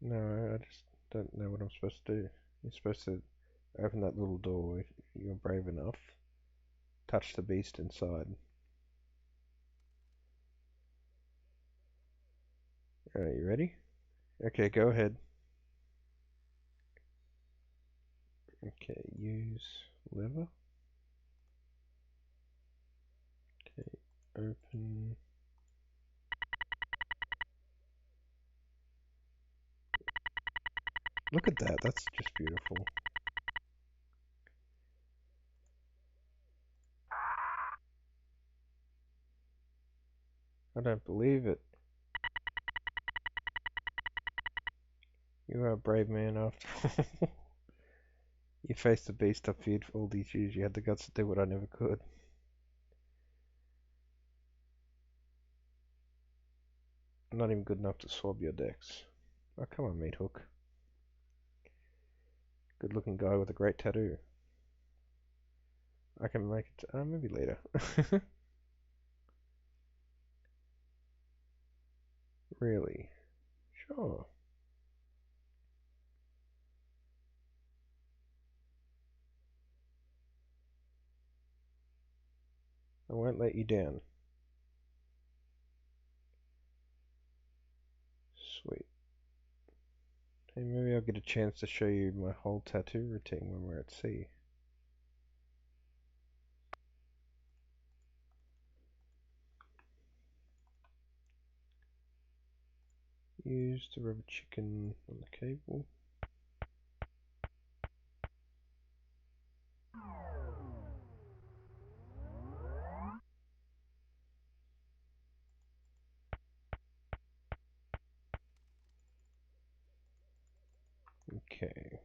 No, I just don't know what I'm supposed to do. You're supposed to open that little door if you're brave enough. Touch the beast inside. Alright, you ready? Okay, go ahead. Okay, use lever. Okay, open. Look at that, that's just beautiful. I don't believe it. You are a brave man after all. You faced the beast I feared for all these years. You had the guts to do what I never could. I'm not even good enough to swab your decks. Oh, come on, meat hook. Good looking guy with a great tattoo. I can make it, maybe later. Really? Sure. I won't let you down. Sweet. Hey, maybe I'll get a chance to show you my whole tattoo routine when we're at sea. Use the rubber chicken on the cable. Okay.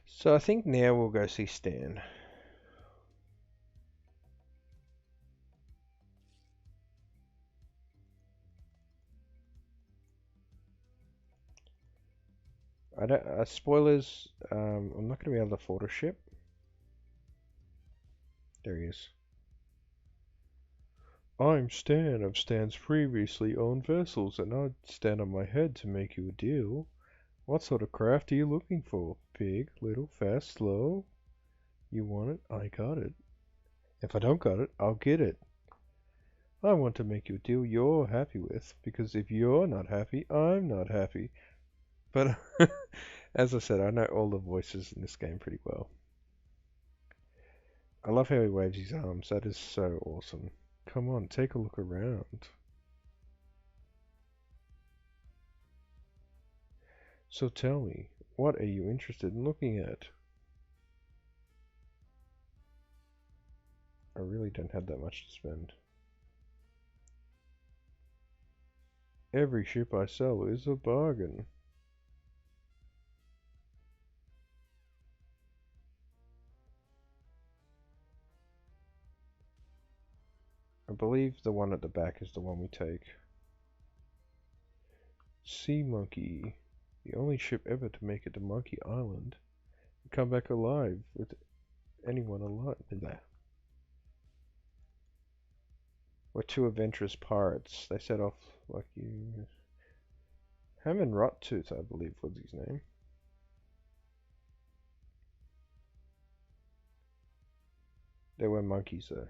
So I think now we'll go see Stan. I don't. Spoilers. I'm not going to be able to afford a ship. There he is. I'm Stan of Stan's previously owned vessels, and I'd stand on my head to make you a deal. What sort of craft are you looking for? Big, little, fast, slow? You want it? I got it. If I don't got it, I'll get it. I want to make you a deal you're happy with, because if you're not happy, I'm not happy. But as I said, I know all the voices in this game pretty well. I love how he waves his arms. That is so awesome. Come on, take a look around. So tell me, what are you interested in looking at? I really don't have that much to spend. Every ship I sell is a bargain. I believe the one at the back is the one we take. Sea Monkey. The only ship ever to make it to Monkey Island and come back alive with anyone alive there. We're two adventurous pirates. They set off like you. Hammond Rottooth, I believe, was his name. They were monkeys, though.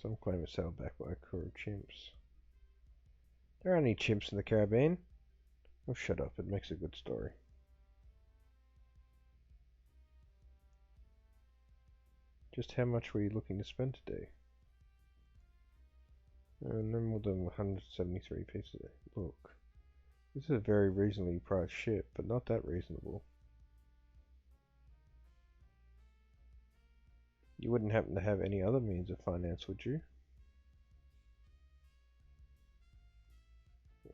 Some claim it sailed back by a crew of chimps. There aren't any chimps in the Caribbean. Oh, shut up. It makes a good story. Just how much were you looking to spend today? No more than 173 pieces. Look, this is a very reasonably priced ship, but not that reasonable. You wouldn't happen to have any other means of finance, would you?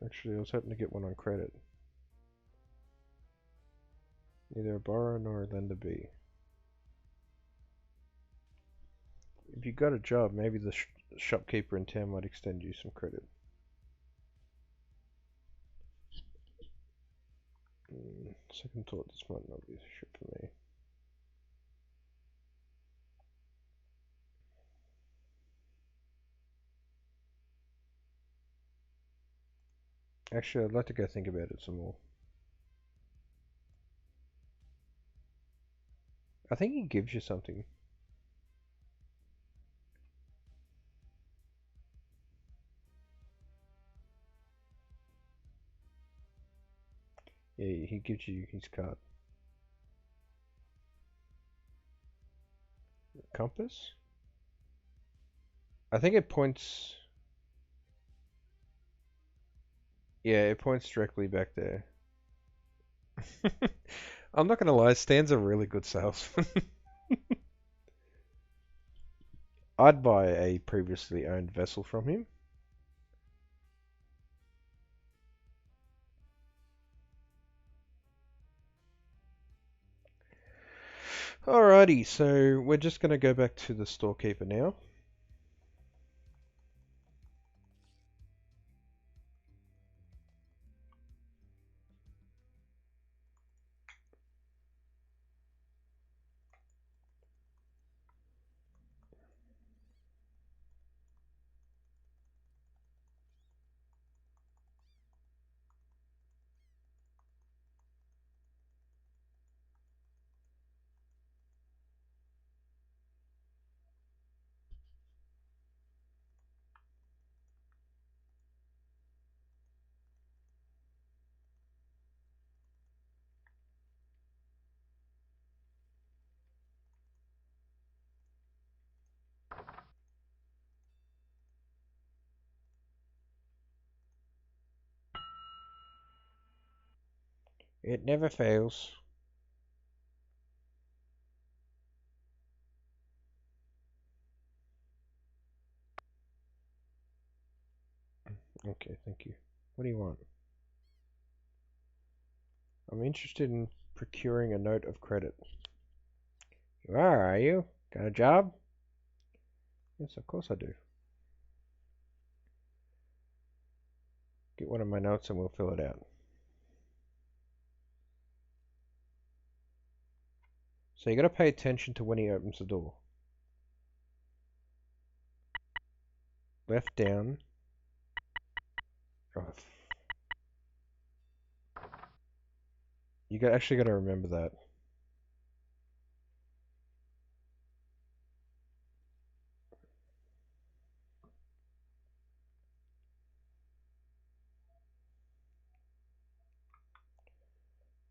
Actually, I was hoping to get one on credit. Neither a borrower nor a lender be. If you got a job, maybe the shopkeeper in town might extend you some credit. Second thought, this might not be the ship for me. Actually, I'd like to go think about it some more. I think he gives you something. Yeah, he gives you his card. Compass? I think it points. Yeah, it points directly back there. I'm not gonna lie, Stan's a really good salesman. I'd buy a previously owned vessel from him. Alrighty, so we're just gonna go back to the storekeeper now. It never fails. Okay, thank you. What do you want? I'm interested in procuring a note of credit. You are you? Got a job? Yes, of course I do. Get one of my notes and we'll fill it out. So you gotta pay attention to when he opens the door. Left down. Oh, you actually gotta remember that.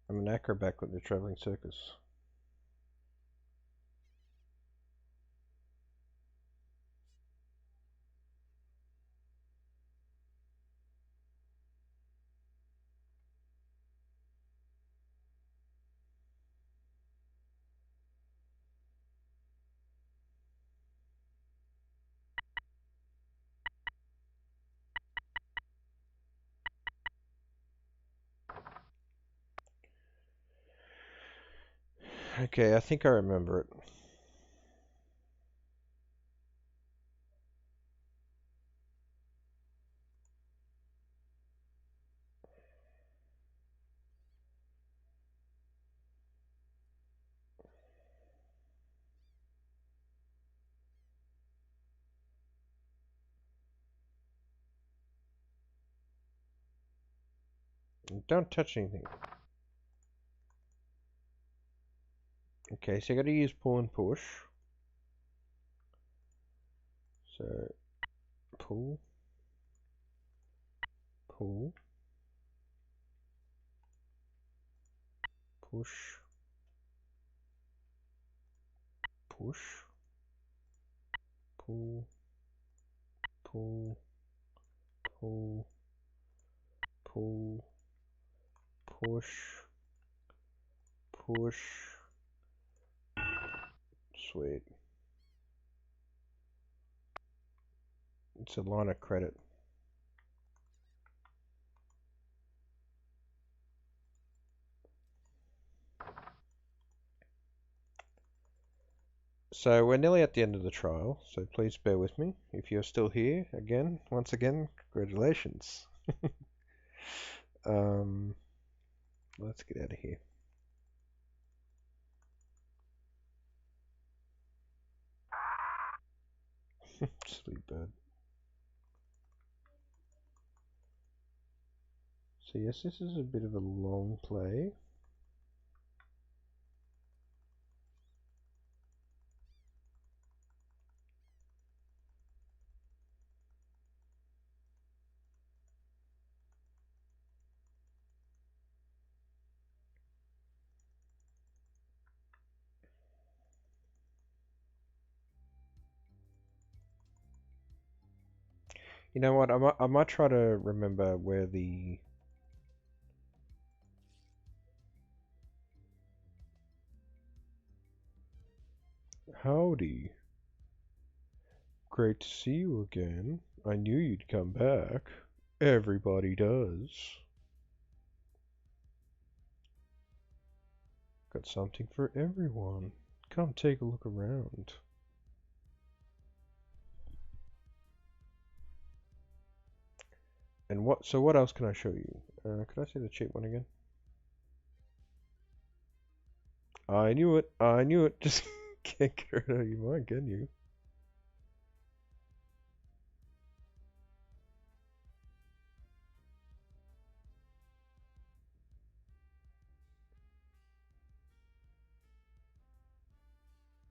I'm an acrobat with the traveling circus. Okay, I think I remember it. Don't touch anything. Okay, so you gotta use pull and push. So, pull, pull, push, push, pull, pull, pull, pull, push, push. Sweet. It's a line of credit. So we're nearly at the end of the trial, so please bear with me. If you're still here, once again, congratulations. um, let's get out of here. Silly bird. So yes, this is a bit of a long play. You know what? I might try to remember where the howdy. Great to see you again. I knew you'd come back. Everybody does. Got something for everyone. Come take a look around. And what else can I show you? Can I see the cheap one again? I knew it. I knew it. Just can't get it out of your mind, can you?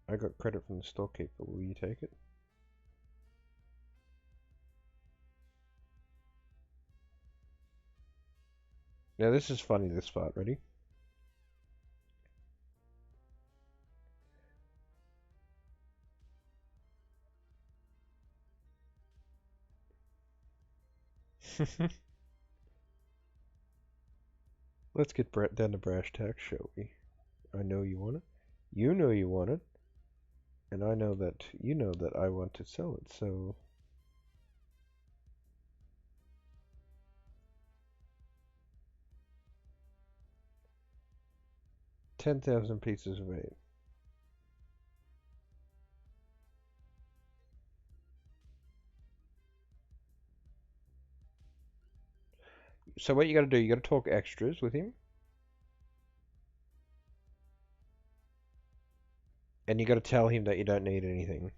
I got credit from the storekeeper. Will you take it? Now this is funny, this part. Ready? Let's get down to brass tacks, shall we? I know you want it. You know you want it. And I know that you know that I want to sell it, so 10,000 pieces of 8. So what you gotta do, you gotta talk extras with him. And you gotta tell him that you don't need anything.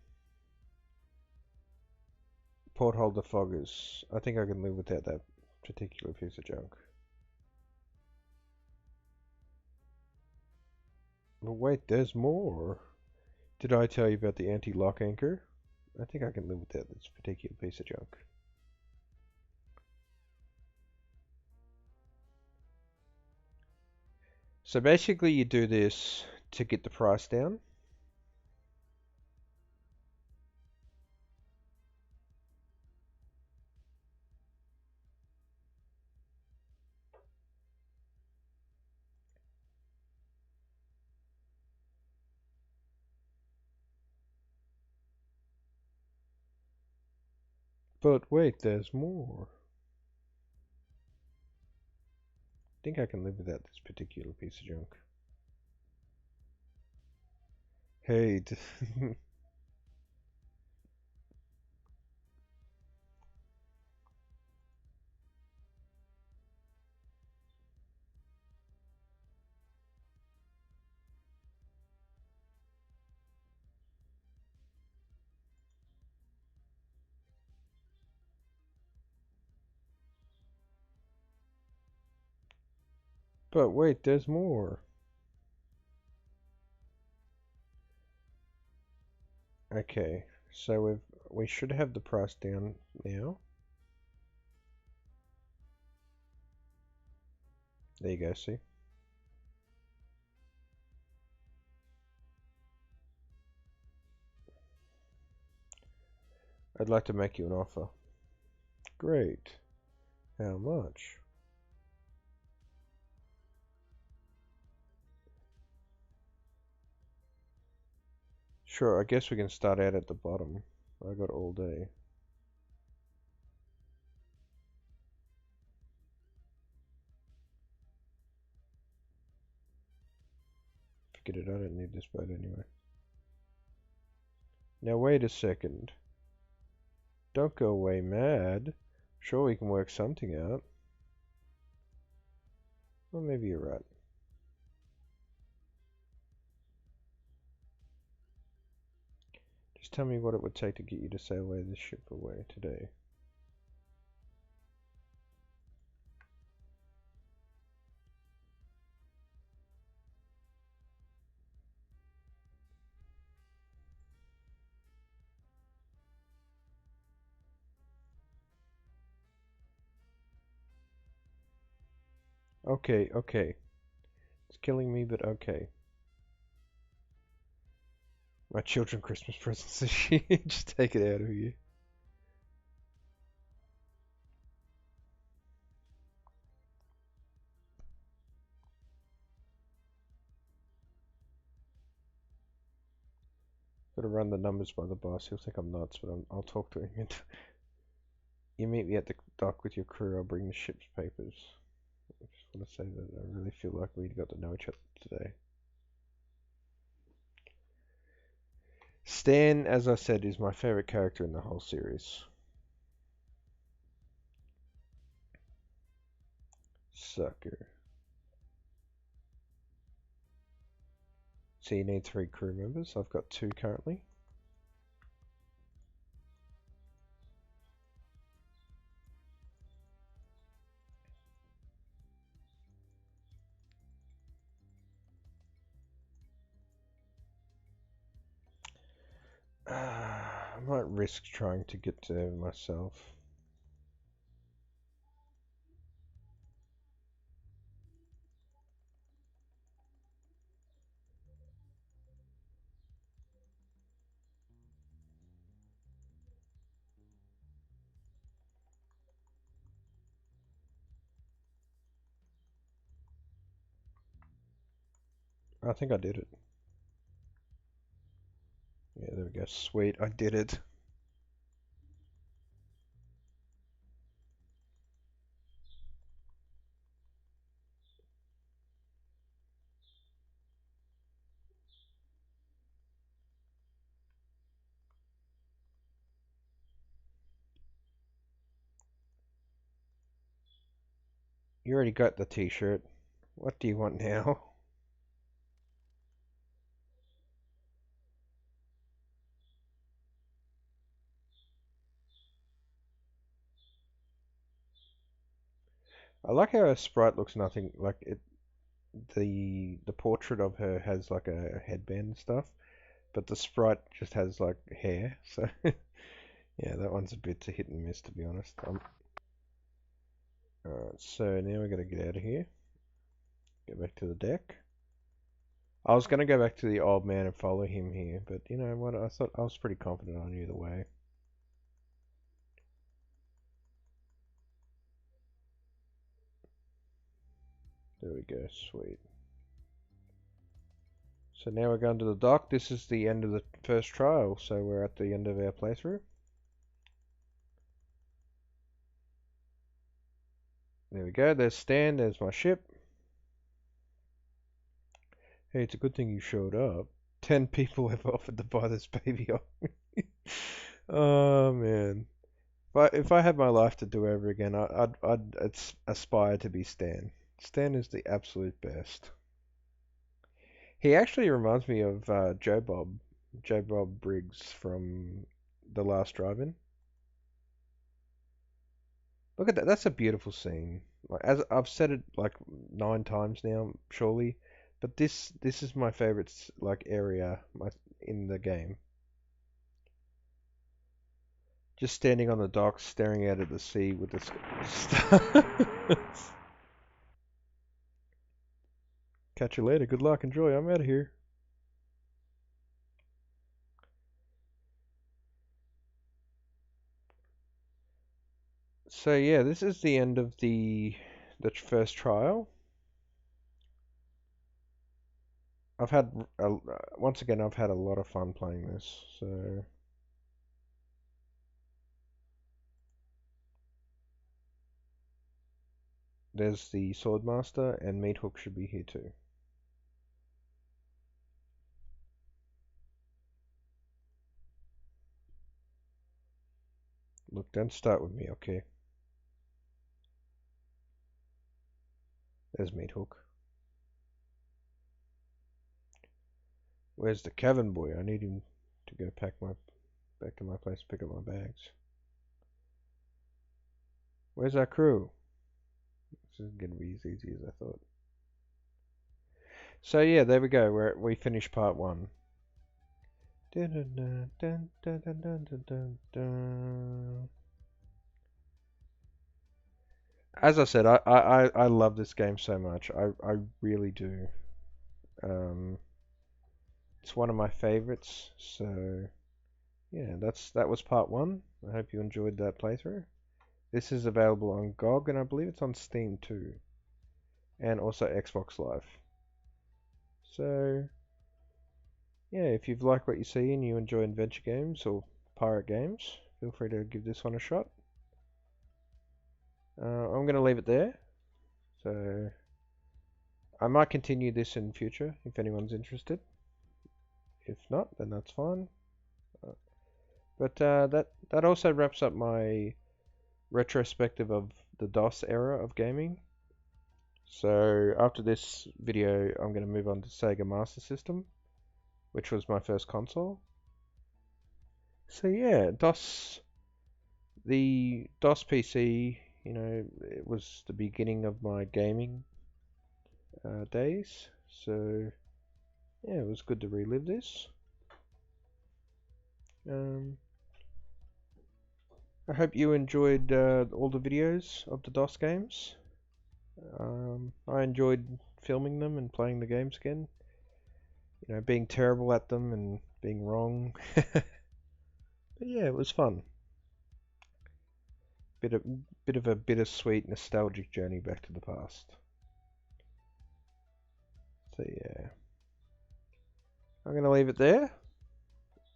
Portholder foggers. I think I can live without that particular piece of junk. But wait, there's more. Did I tell you about the anti-lock anchor? I think I can live without this particular piece of junk. So basically you do this to get the price down. But wait, there's more. I think I can live without this particular piece of junk. Hey, but wait, there's more. Okay, so we should have the price down now. There you go, see? I'd like to make you an offer. Great. How much? Sure, I guess we can start out at the bottom. I got all day. Forget it, I don't need this boat anyway. Now wait a second. Don't go away mad. Sure, we can work something out. Well, maybe you're right. Just tell me what it would take to get you to sail away this ship away today. Okay, okay. It's killing me, but okay. My children Christmas presents this year. Just take it out of here. Gotta run the numbers by the boss. He'll think I'm nuts, but I'll talk to him. You meet me at the dock with your crew. I'll bring the ship's papers. I just want to say that I really feel like we got to know each other today. Stan, as I said, is my favorite character in the whole series. Sucker. So you need 3 crew members. I've got 2 currently. I might risk trying to get to myself. I think I did it. Yeah, there we go. Sweet, I did it. You already got the t-shirt. What do you want now? I like how her sprite looks nothing like it. The portrait of her has like a headband and stuff, but the sprite just has like hair. So yeah, that one's a bit hit and miss to be honest. Alright, so now we're gonna get out of here. Get back to the deck. I was gonna go back to the old man and follow him here, but you know what? I thought I was pretty confident on either way. There we go, sweet. So now we're going to the dock. This is the end of the first trial, so we're at the end of our playthrough. There we go, there's Stan, there's my ship. Hey, it's a good thing you showed up. 10 people have offered to buy this baby off me. Oh man. If I had my life to do over again, I'd aspire to be Stan. Stan is the absolute best. He actually reminds me of Joe Bob Briggs from The Last Drive-In. Look at that. That's a beautiful scene. Like as I've said it like 9 times now, surely, but this is my favorite like area in the game. Just standing on the docks, staring out at the sea with the stars. Catch you later. Good luck. Enjoy. I'm out of here. So yeah, this is the end of the first trial. I've had once again I've had a lot of fun playing this. So there's the Swordmaster and Meathook should be here too. Look, don't start with me, okay? There's Meathook. Where's the cabin boy? I need him to go back to my place to pick up my bags. Where's our crew? This isn't gonna be as easy as I thought. So yeah, there we go. We finished part 1. as I said, I love this game so much. I really do. Um, it's one of my favorites. So yeah, that was part one. I hope you enjoyed that playthrough. This is available on GOG, and I believe it's on Steam too, and also Xbox Live. So yeah, if you've liked what you see and you enjoy adventure games or pirate games, feel free to give this one a shot. I'm going to leave it there. So I might continue this in future if anyone's interested. If not, then that's fine. Uh, But that also wraps up my retrospective of the DOS era of gaming. So after this video, I'm going to move on to Sega Master System, which was my first console. So yeah, the DOS PC, it was the beginning of my gaming days. So yeah, it was good to relive this. Um, I hope you enjoyed all the videos of the DOS games. I enjoyed filming them and playing the games again. Being terrible at them and being wrong. But yeah, it was fun. Bit of bit of a bittersweet, nostalgic journey back to the past. So yeah, I'm gonna leave it there,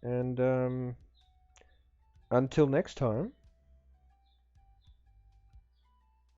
and until next time.